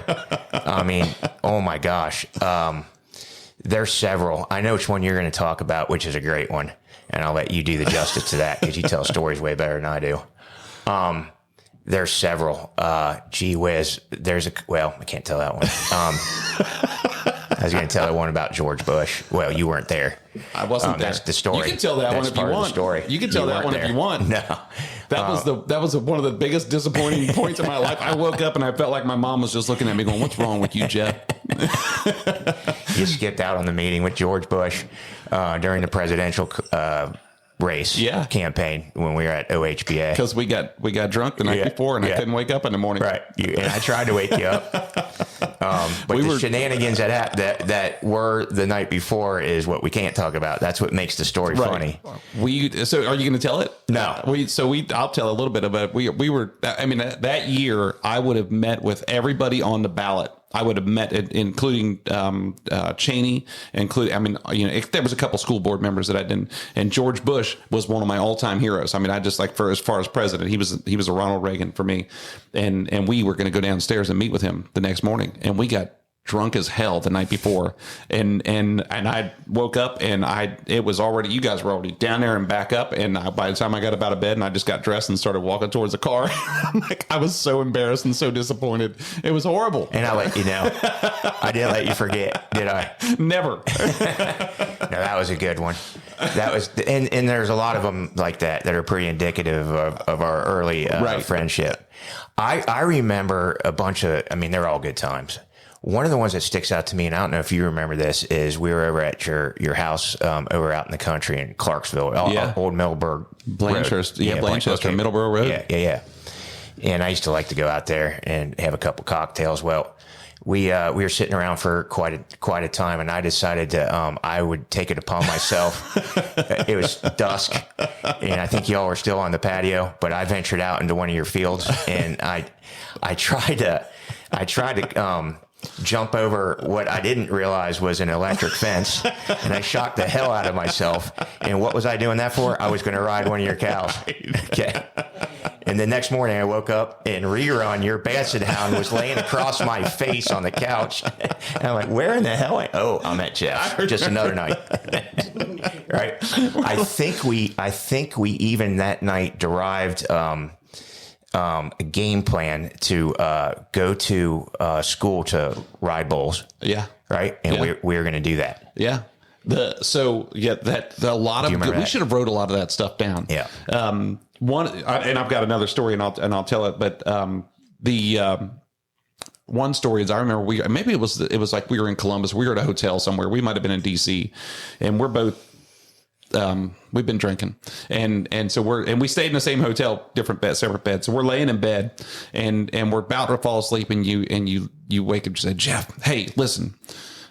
I mean, oh my gosh. There's several. I know which one you're going to talk about, which is a great one. And I'll let you do the justice to that, because you tell stories way better than I do. There's several. Gee whiz. I can't tell that one. I was going to tell the one about George Bush. Well, you weren't there. I wasn't there. That's the story. You can tell that one if you want. You can tell that one if you want. No, that was one of the biggest disappointing points in my life. I woke up and I felt like my mom was just looking at me, going, "What's wrong with you, Jeff?" You skipped out on the meeting with George Bush during the presidential race campaign when we were at OHBA, because we got drunk the night before, and I couldn't wake up in the morning. Right, and I tried to wake you up, but the shenanigans that were the night before is what we can't talk about. That's what makes the story funny. So are you going to tell it? No. I'll tell a little bit about it. We were. I mean, that year I would have met with everybody on the ballot. I would have met, including Cheney, there was a couple school board members that I didn't. And George Bush was one of my all-time heroes. I mean, I just as far as president, he was a Ronald Reagan for me. And we were going to go downstairs and meet with him the next morning. And we got drunk as hell the night before, and I woke up and it was already, you guys were already down there and back up, and by the time I got out of bed and I just got dressed and started walking towards the car, I was so embarrassed and so disappointed. It was horrible. And I let you know. I didn't let you forget, did I? Never. No, that was a good one. That was, and there's a lot of them like that are pretty indicative of our early friendship. I remember a bunch of, I mean, they're all good times. One of the ones that sticks out to me, and I don't know if you remember this, is we were over at your house over out in the country in Clarksville, Old Middleburg Blanchester, Blanchester, okay. Middleborough Road. Yeah. And I used to like to go out there and have a couple cocktails. Well, we were sitting around for quite a time, and I decided to I would take it upon myself. It was dusk, and I think y'all were still on the patio, but I ventured out into one of your fields, and I tried to jump over what I didn't realize was an electric fence, and I shocked the hell out of myself. And what was I doing that for? I was going to ride one of your cows. Okay. And the next morning I woke up and Rerun, your basset hound, was laying across my face on the couch. And I'm like, where in the hell? I'm at Jeff's. Just another night. Right. I think we even that night derived, a game plan to go to school to ride bulls. Yeah. Right. And we were going to do that. Yeah. We should have wrote a lot of that stuff down. Yeah. And I've got another story and I'll tell it. But one story is I remember it was like we were in Columbus. We were at a hotel somewhere. We might've been in DC, and we're both, we've been drinking, and so we stayed in the same hotel, separate beds. So we're laying in bed, and we're about to fall asleep, and you wake up and say, Jeff, hey, listen,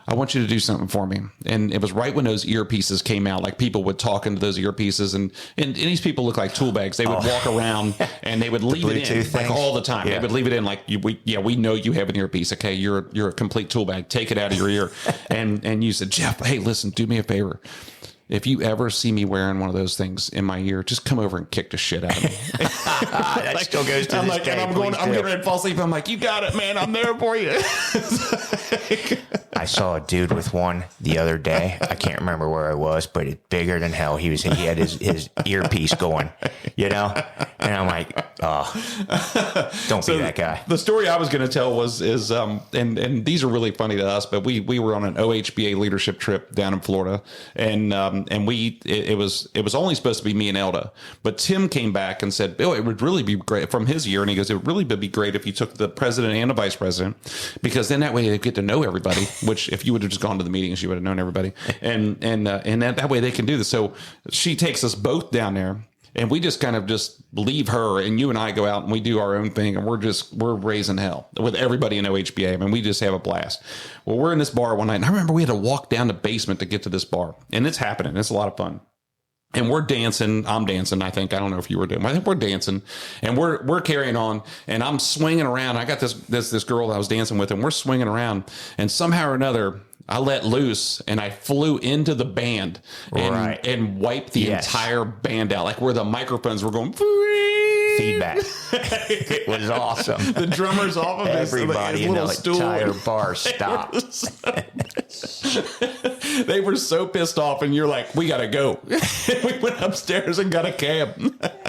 I want you to do something for me. And it was right when those earpieces came out, like people would talk into those earpieces, and these people look like tool bags. They would walk around and they would leave it in like all the time. Yeah. They would leave it in like, we know you have an earpiece. Okay. You're a complete tool bag. Take it out of your ear. And you said, Jeff, hey, listen, do me a favor. If you ever see me wearing one of those things in my ear, just come over and kick the shit out of me. That still goes to this day. I'm getting ready to fall asleep. I'm like, you got it, man. I'm there for you. I saw a dude with one the other day. I can't remember where I was, but it's bigger than hell. He had his earpiece going, And I'm like, don't be that guy. The story I was going to tell and these are really funny to us, but we were on an OHBA leadership trip down in Florida, and it was only supposed to be me and Elda, but Tim came back and said, it would really be great from his year. And he goes, it would really be great if you took the president and the vice president, because then that way they get to know everybody, which if you would have just gone to the meetings, you would have known everybody. And that way they can do this. So she takes us both down there, and we just kind of just leave her, and you and I go out and we do our own thing, and we're raising hell with everybody in OHBA. I mean, we just have a blast. Well, we're in this bar one night, and I remember we had to walk down the basement to get to this bar, and it's happening. It's a lot of fun. And we're dancing. I'm dancing, I think. I don't know if you were doing. I think we're dancing, and we're carrying on. And I'm swinging around. I got this girl that I was dancing with, and we're swinging around. And somehow or another, I let loose, and I flew into the band and wiped the entire band out, like where the microphones were going. Feedback. It was awesome. The drummer's off of everybody his in the stool. entire bar stopped. They were so pissed off, and you're like, we gotta go. We went upstairs and got a cab.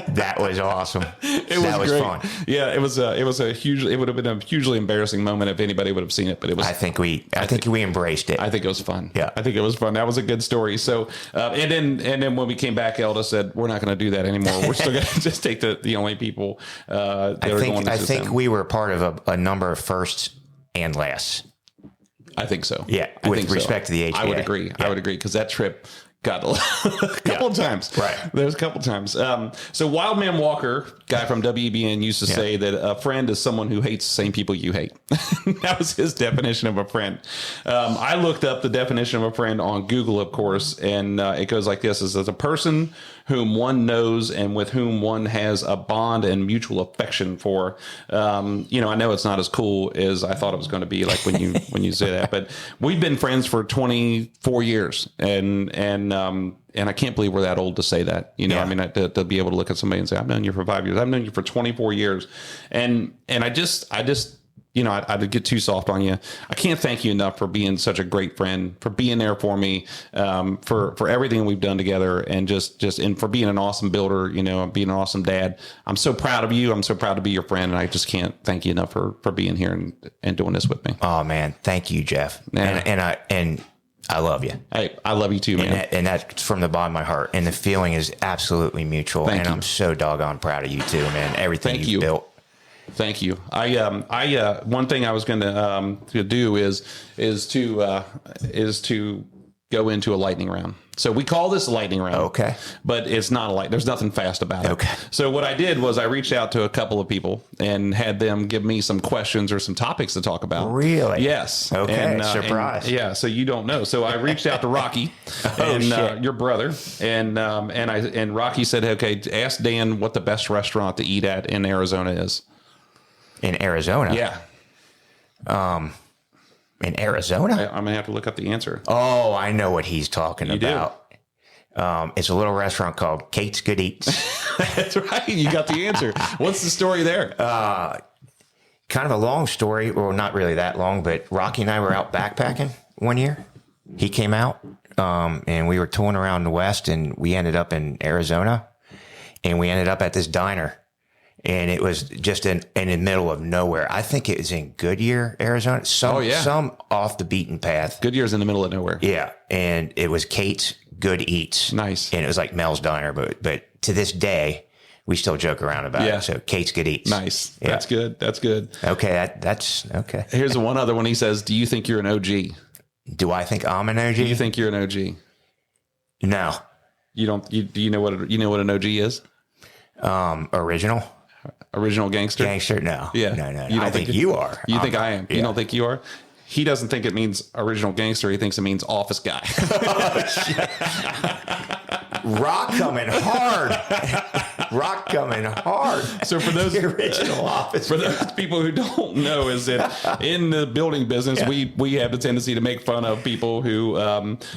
That was awesome. That was great. Fun. Yeah, it would have been a hugely embarrassing moment if anybody would have seen it, but it was. I think we embraced it. I think it was fun. Yeah, I think it was fun. That was a good story. So, and then when we came back, Elda said, we're not going to do that anymore. We're still going to just take the only people that are going to. I think we were part of a number of firsts and lasts. I think so. Yeah, with respect to the HBA. I would agree. Yeah. I would agree, because that trip got a couple of times. Right. There's a couple of times. So Wildman Walker, guy from WBN, used to say that a friend is someone who hates the same people you hate. That was his definition of a friend. I looked up the definition of a friend on Google, of course, and it goes like this: is a person whom one knows and with whom one has a bond and mutual affection for. I know it's not as cool as I thought it was going to be, like when you say that, but we've been friends for 24 years, and I can't believe we're that old to say that. I mean, to be able to look at somebody and say, I've known you for 5 years. I've known you for 24 years. And I just I'd get too soft on you. I can't thank you enough for being such a great friend, for being there for me, for everything we've done together, and and for being an awesome builder, being an awesome dad. I'm so proud of you. I'm so proud to be your friend, and I just can't thank you enough for being here and doing this with me. Oh man, thank you, Jeff. Yeah. And I love you. Hey, I love you too, man. And that's from the bottom of my heart. And the feeling is absolutely mutual. Thank you. I'm so doggone proud of you too, man. Everything you built. Thank you. One thing I was going to do is to go into a lightning round. So we call this a lightning round. Okay. But it's not there's nothing fast about it. Okay. So what I did was I reached out to a couple of people and had them give me some questions or some topics to talk about. Really? Yes. Okay. Surprise. Yeah. So you don't know. So I reached out to Rocky your brother, and Rocky said, okay, ask Dan what the best restaurant to eat at in Arizona is. In Arizona? Yeah. In Arizona? I'm going to have to look up the answer. Oh, I know what he's talking about. It's a little restaurant called Kate's Good Eats. That's right. You got the answer. What's the story there? Kind of a long story. Well, not really that long, but Rocky and I were out backpacking one year. He came out, and we were touring around the West, and we ended up in Arizona, and we ended up at this diner. And it was just in the middle of nowhere. I think it was in Goodyear, Arizona. Some off the beaten path. Goodyear's in the middle of nowhere. Yeah. And it was Kate's Good Eats. Nice. And it was like Mel's Diner. But to this day, we still joke around about it. So Kate's Good Eats. Nice. Yeah. That's good. That's good. Okay. That's okay. Here's one other one. He says, do you think you're an OG? Do I think I'm an OG? Do you think you're an OG? No. You don't. Do you know what an OG is? Original gangster? Gangster? No. Yeah. No. I think you are. You think I am? Yeah. You don't think you are? He doesn't think it means original gangster. He thinks it means office guy. Rock coming hard. Rock coming hard. So for those the original office, for those people who don't know, is that in the building business, we have the tendency to make fun of people who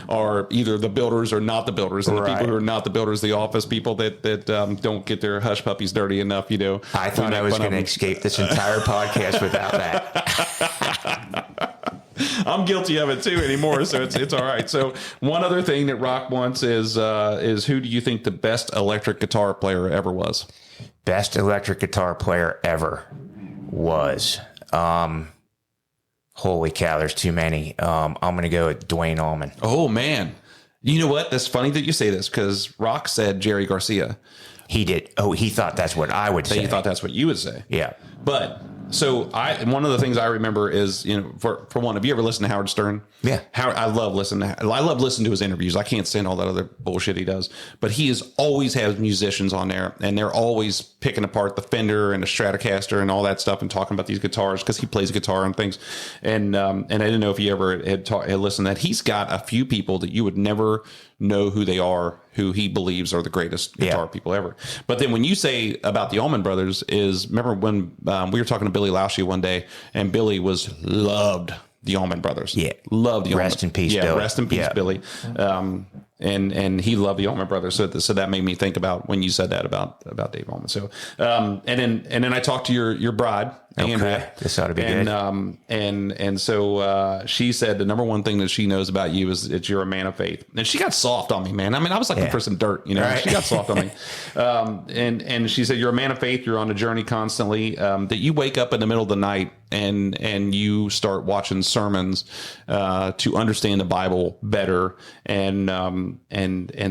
are either the builders or not the builders, and the people who are not the builders, the office people that don't get their hush puppies dirty enough. I thought I was going to escape this entire podcast without that. I'm guilty of it too anymore, so it's all right. So one other thing that Rock wants is who do you think the best electric guitar player ever was? Best electric guitar player ever was. Holy cow, there's too many. I'm going to go with Dwayne Allman. Oh man, you know what? That's funny that you say this because Rock said Jerry Garcia. He did. Oh, he thought that's what I would say. He thought that's what you would say. Yeah, but. So one of the things I remember is, for one, have you ever listened to Howard Stern? Yeah. I love listening to his interviews. I can't stand all that other bullshit he does, but he always has musicians on there and they're always picking apart the Fender and the Stratocaster and all that stuff and talking about these guitars because he plays guitar and things. And I didn't know if you ever had listened to that. He's got a few people that you would never know who they are, who he believes are the greatest guitar people ever. But then when you say about the Allman Brothers remember when we were talking to Billy Lausche one day and Billy loved the Allman Brothers. Yeah. Loved the Allman. Rest in peace, Billy. Billy. Rest in peace, Billy. And he loved the Allman Brothers. So that made me think about when you said that about Dave Allman. So, and then I talked to your bride, Andrea. This ought to be good. And so she said the number one thing that she knows about you is that you're a man of faith. And she got soft on me, man. I mean, I was looking for some dirt, Right. She got soft on me. And she said, you're a man of faith. You're on a journey constantly, that you wake up in the middle of the night and you start watching sermons to understand the Bible better. And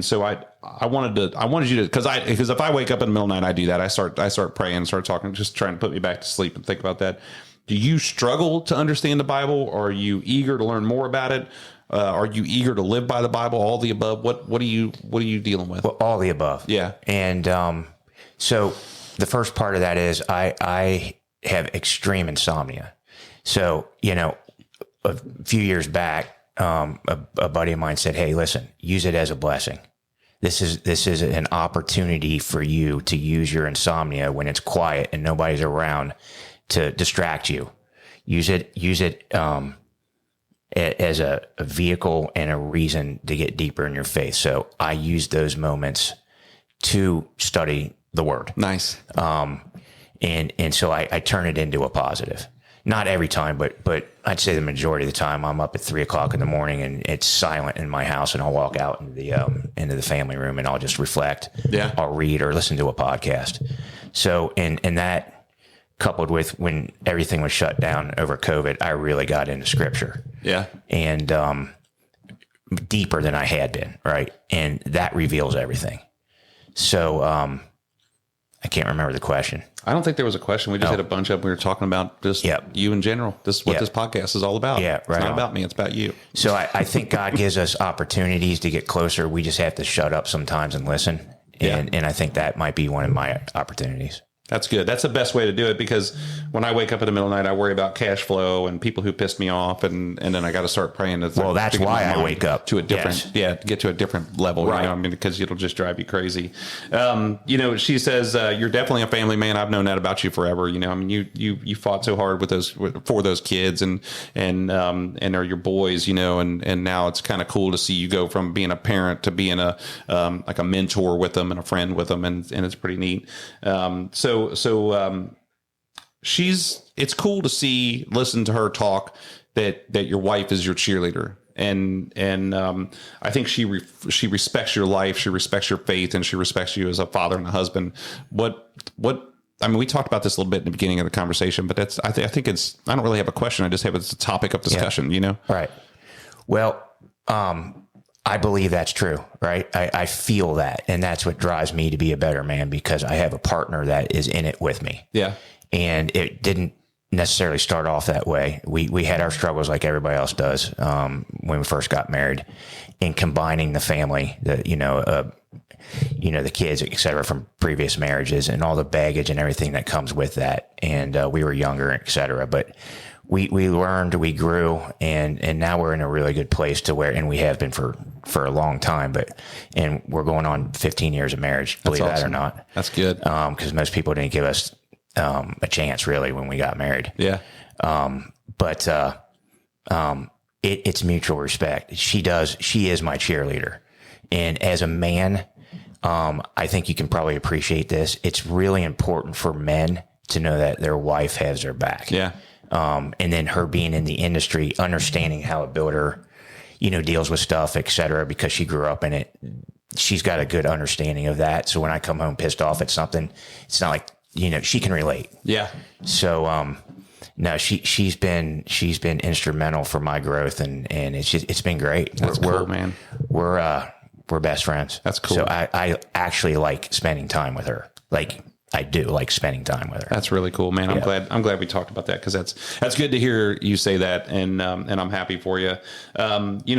so I wanted you to, because if I wake up in the middle of the night, I do that. I start praying, start talking, just trying to put me back to sleep and think about that. Do you struggle to understand the Bible? Or are you eager to learn more about it? Are you eager to live by the Bible? All the above? What are you dealing with? Well, all the above. Yeah. And so the first part of that is I have extreme insomnia. So, a few years back, a buddy of mine said, "Hey, listen, use it as a blessing. This is an opportunity for you to use your insomnia when it's quiet and nobody's around to distract you. Use it as a vehicle and a reason to get deeper in your faith." So I use those moments to study the Word. Nice. And so I turn it into a positive. not every time, but I'd say the majority of the time I'm up at 3:00 in the morning and it's silent in my house, and I'll walk out into the family room and I'll just reflect. Yeah. I'll read or listen to a podcast. So, and that coupled with when everything was shut down over COVID, I really got into scripture. Yeah. And, deeper than I had been. Right. And that reveals everything. So, I can't remember the question. I don't think there was a question. We just had a bunch of them. We were talking about just you in general. This is what this podcast is all about. Yeah, right. It's not about me. It's about you. So I think God gives us opportunities to get closer. We just have to shut up sometimes and listen. And I think that might be one of my opportunities. That's good. That's the best way to do it, because when I wake up in the middle of the night, I worry about cash flow and people who pissed me off, and then I got to start praying. Well, that's why I wake up to a different, get to a different level, right? You know? I mean, because it'll just drive you crazy. She says you're definitely a family man. I've known that about you forever. You know, I mean, you fought so hard for those kids and are your boys. You know, and now it's kind of cool to see you go from being a parent to being a like a mentor with them and a friend with them, and it's pretty neat. It's cool to listen to her talk that your wife is your cheerleader. And I think she respects your life. She respects your faith, and she respects you as a father and a husband. I mean, we talked about this a little bit in the beginning of the conversation, but I think I don't really have a question. I just have it's a topic of discussion, you know? Right. Well, I believe that's true, right? I feel that. And that's what drives me to be a better man, because I have a partner that is in it with me. Yeah. And it didn't necessarily start off that way. We had our struggles like everybody else does when we first got married, and combining the family, the kids, et cetera, from previous marriages and all the baggage and everything that comes with that. And we were younger, et cetera. But we learned, we grew, and now we're in a really good place to where, and we have been for a long time, and we're going on 15 years of marriage, believe that or not. That's good. Because most people didn't give us a chance really when we got married. Yeah. It's mutual respect. She is my cheerleader. And as a man, I think you can probably appreciate this. It's really important for men to know that their wife has their back. Yeah. And then her being in the industry, understanding how a builder, deals with stuff, et cetera, because she grew up in it. She's got a good understanding of that. So when I come home pissed off at something, it's not like, she can relate. Yeah. So, no, she's been instrumental for my growth, and it's been great. That's cool, man. We're best friends. That's cool. So I actually like spending time with her. Like, I do like spending time with her. That's really cool, man. I'm glad we talked about that, because that's good to hear you say that, and I'm happy for you.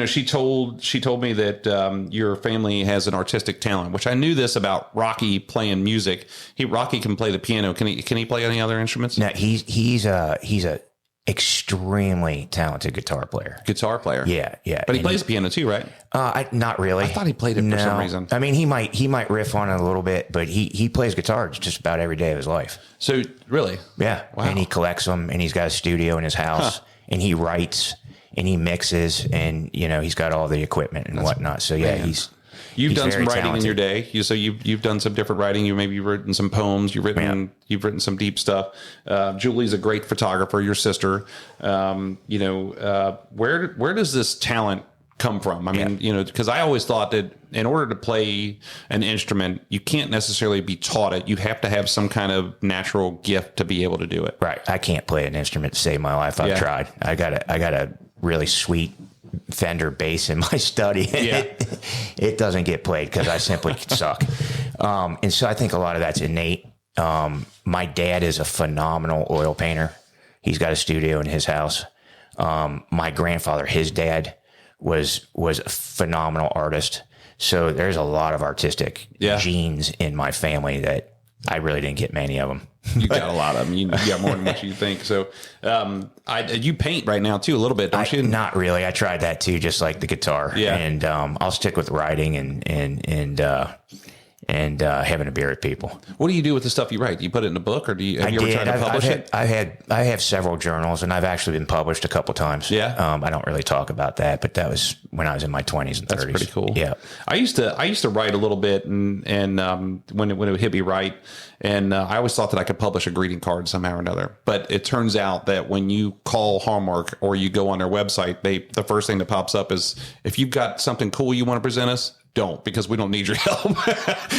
She told me that your family has an artistic talent, which I knew this about Rocky playing music. Rocky can play the piano. Can he play any other instruments? No, he's a extremely talented guitar player. Yeah. But he plays the piano too, right? Not really. I thought he played it for some reason. I mean, he might riff on it a little bit, but he plays guitar just about every day of his life. So really? Yeah. Wow. And he collects them, and he's got a studio in his house, and he writes and he mixes, and he's got all the equipment and whatnot. So yeah, You've done some writing talented in your day. You've done some different writing. You've written some poems. You've written some deep stuff. Julie's a great photographer. Your sister. Where does this talent come from? I mean, because I always thought that in order to play an instrument, you can't necessarily be taught it. You have to have some kind of natural gift to be able to do it. Right. I can't play an instrument to save my life. I've tried. I got a really sweet Fender bass in my study. Yeah. It doesn't get played because I simply suck. And so I think a lot of that's innate. My dad is a phenomenal oil painter. He's got a studio in his house. My grandfather, his dad, was a phenomenal artist. So there's a lot of artistic genes in my family that I really didn't get many of them. You got a lot of them. You got more than what you think. So, you paint right now too, a little bit, don't you? Not really. I tried that too, just like the guitar. Yeah. And I'll stick with writing and and having a beer with people. What do you do with the stuff you write? Do you put it in a book, or have you ever tried to publish it? I have several journals, and I've actually been published a couple times. Yeah. I don't really talk about that, but that was when I was in my 20s and 30s. That's pretty cool. Yeah. I used to write a little bit, and when it would hit me right, and I always thought that I could publish a greeting card somehow or another. But it turns out that when you call Hallmark or you go on their website, the first thing that pops up is, if you've got something cool you want to present us, don't, because we don't need your help.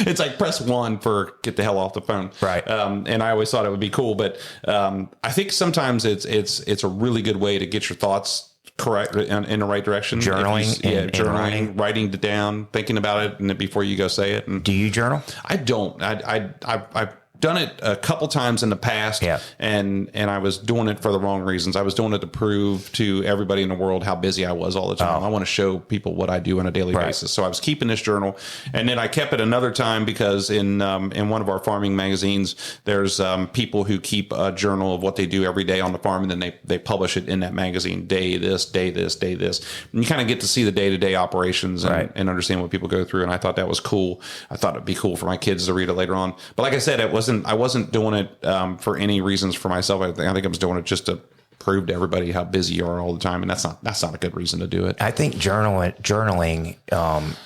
It's like press 1 for get the hell off the phone. Right. And I always thought it would be cool, but I think sometimes it's a really good way to get your thoughts correct in the right direction. Journaling, writing it down, thinking about it, and before you go say it. And do you journal? I don't. I've done it a couple times in the past, and I was doing it for the wrong reasons. I was doing it to prove to everybody in the world how busy I was all the time. I want to show people what I do on a daily basis. So I was keeping this journal, and then I kept it another time because in one of our farming magazines, there's people who keep a journal of what they do every day on the farm, and then they publish it in that magazine. Day this, day this, day this. And you kind of get to see the day-to-day operations and understand what people go through. And I thought that was cool. I thought it'd be cool for my kids to read it later on. But like I said, I wasn't doing it for any reasons for myself. I think I was doing it just to prove to everybody how busy you are all the time, and that's not a good reason to do it. I think journaling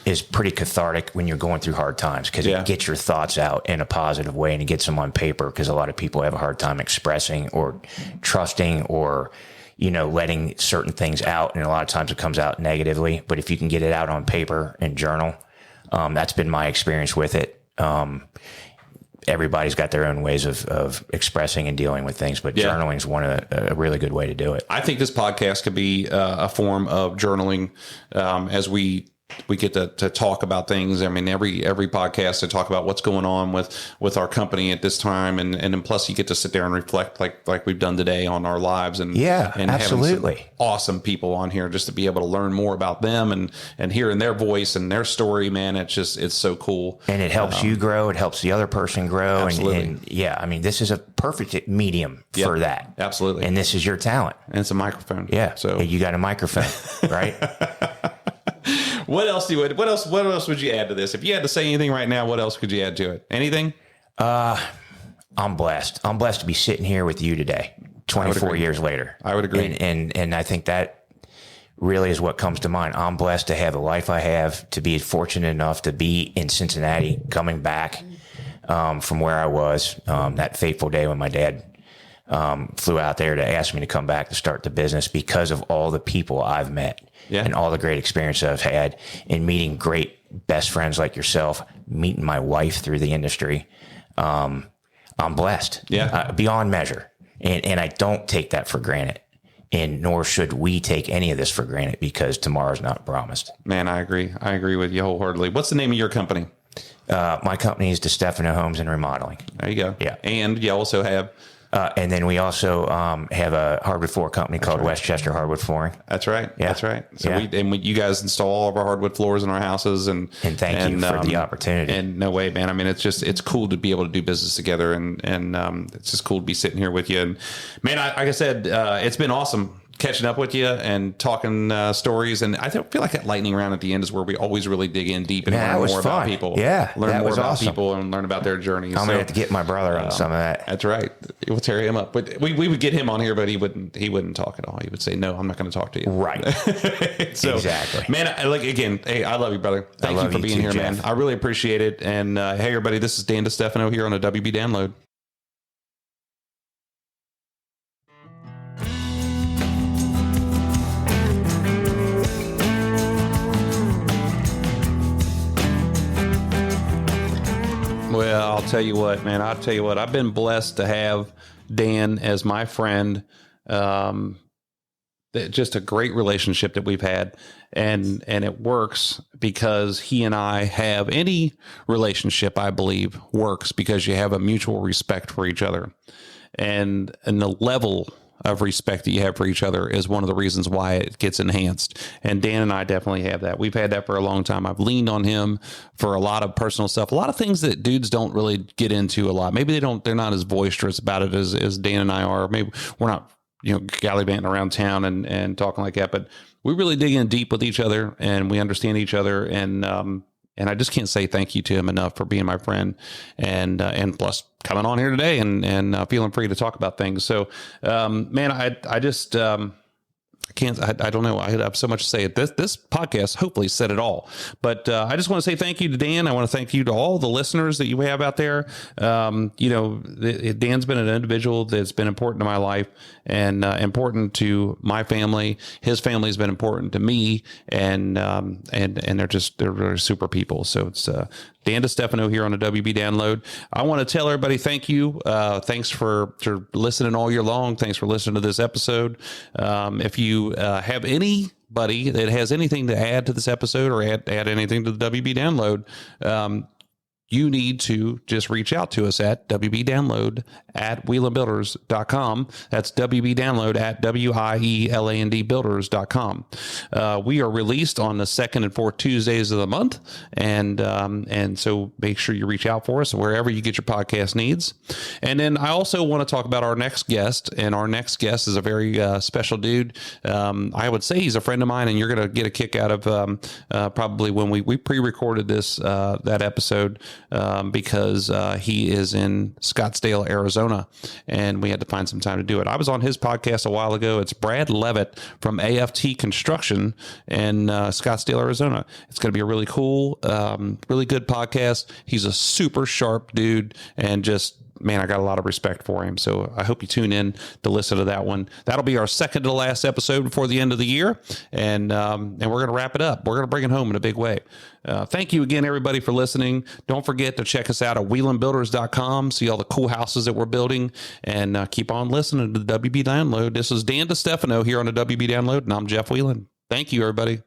is pretty cathartic when you're going through hard times, because it gets your thoughts out in a positive way, and it gets them on paper, because a lot of people have a hard time expressing or trusting or letting certain things out, and a lot of times it comes out negatively. But if you can get it out on paper and journal, that's been my experience with it. Everybody's got their own ways of expressing and dealing with things, but journaling is a really good way to do it. I think this podcast could be a form of journaling, as we get to talk about things. I mean, every podcast to talk about what's going on with our company at this time, and then plus you get to sit there and reflect like we've done today on our lives, and absolutely having some awesome people on here just to be able to learn more about them and hearing their voice and their story. Man, it's so cool, and it helps you grow. It helps the other person grow. Absolutely. And I mean, this is a perfect medium for that. Absolutely. And this is your talent. And it's a microphone. Yeah. So you got a microphone, right? What else would you add to this? If you had to say anything right now, what else could you add to it? Anything? I'm blessed. I'm blessed to be sitting here with you today, 24 years later. I would agree. And I think that really is what comes to mind. I'm blessed to have the life I have, to be fortunate enough to be in Cincinnati, coming back from where I was that fateful day when my dad flew out there to ask me to come back to start the business, because of all the people I've met and all the great experience I've had in meeting great best friends like yourself, meeting my wife through the industry. I'm blessed beyond measure. And I don't take that for granted. And nor should we take any of this for granted, because tomorrow's not promised. Man, I agree. I agree with you wholeheartedly. What's the name of your company? My company is DeStefano Homes and Remodeling. There you go. Yeah. And you also have... and then we also have a hardwood floor company called Westchester Hardwood Flooring. That's right. Yeah. That's right. So you guys install all of our hardwood floors in our houses, and thank you for the opportunity. And no way, man. I mean, it's cool to be able to do business together, and it's just cool to be sitting here with you. And man, like I said, it's been awesome catching up with you and talking stories. And I feel like that lightning round at the end is where we always really dig in deep and learn more about people. Yeah, learn more about people and learn about their journeys. I'm gonna have to get my brother on some of that. That's right. We'll tear him up. But we would get him on here, but he wouldn't talk at all. He would say, "No, I'm not going to talk to you." Right. So, exactly. Man, hey, I love you, brother. Thank you for being here, Jeff. Man. I really appreciate it. And hey, everybody, this is Dan DeStefano here on a WB Download. Well, I'll tell you what, man. I've been blessed to have Dan as my friend. Just a great relationship that we've had, and it works because he and I have any relationship, I believe, works because you have a mutual respect for each other, and the level of respect that you have for each other is one of the reasons why it gets enhanced. And Dan and I definitely have that. We've had that for a long time. I've leaned on him for a lot of personal stuff, a lot of things that dudes don't really get into a lot. Maybe they're not as boisterous about it as Dan and I are. Maybe we're not, gallivanting around town and talking like that, but we really dig in deep with each other, and we understand each other. And And I just can't say thank you to him enough for being my friend, and plus coming on here today and feeling free to talk about things. So, man, I just, I don't know. I have so much to say. This podcast hopefully said it all. But I just want to say thank you to Dan. I want to thank you to all the listeners that you have out there. Dan's been an individual that's been important to my life and important to my family. His family has been important to me, and they're super people. So it's Dan DeStefano here on the WB Download. I want to tell everybody thank you. Thanks for listening all year long. Thanks for listening to this episode. If you have anybody that has anything to add to this episode or add anything to the WB Download, you need to just reach out to us at wbdownload@wheelandbuilders.com. That's wbdownload@wielandbuilders.com. We are released on the second and fourth Tuesdays of the month. And so make sure you reach out for us wherever you get your podcast needs. And then I also want to talk about our next guest, and our next guest is a very special dude. I would say he's a friend of mine, and you're going to get a kick out of probably when we pre-recorded that episode. Because he is in Scottsdale, Arizona, and we had to find some time to do it. I was on his podcast a while ago. It's Brad Levitt from AFT Construction in Scottsdale, Arizona. It's going to be a really cool, really good podcast. He's a super sharp dude, and just, man, I got a lot of respect for him. So I hope you tune in to listen to that one. That'll be our second to last episode before the end of the year. And we're going to wrap it up. We're going to bring it home in a big way. Thank you again, everybody, for listening. Don't forget to check us out at wheelandbuilders.com. See all the cool houses that we're building, and keep on listening to the WB Download. This is Dan DeStefano here on the WB Download, and I'm Jeff Wheeland. Thank you, everybody.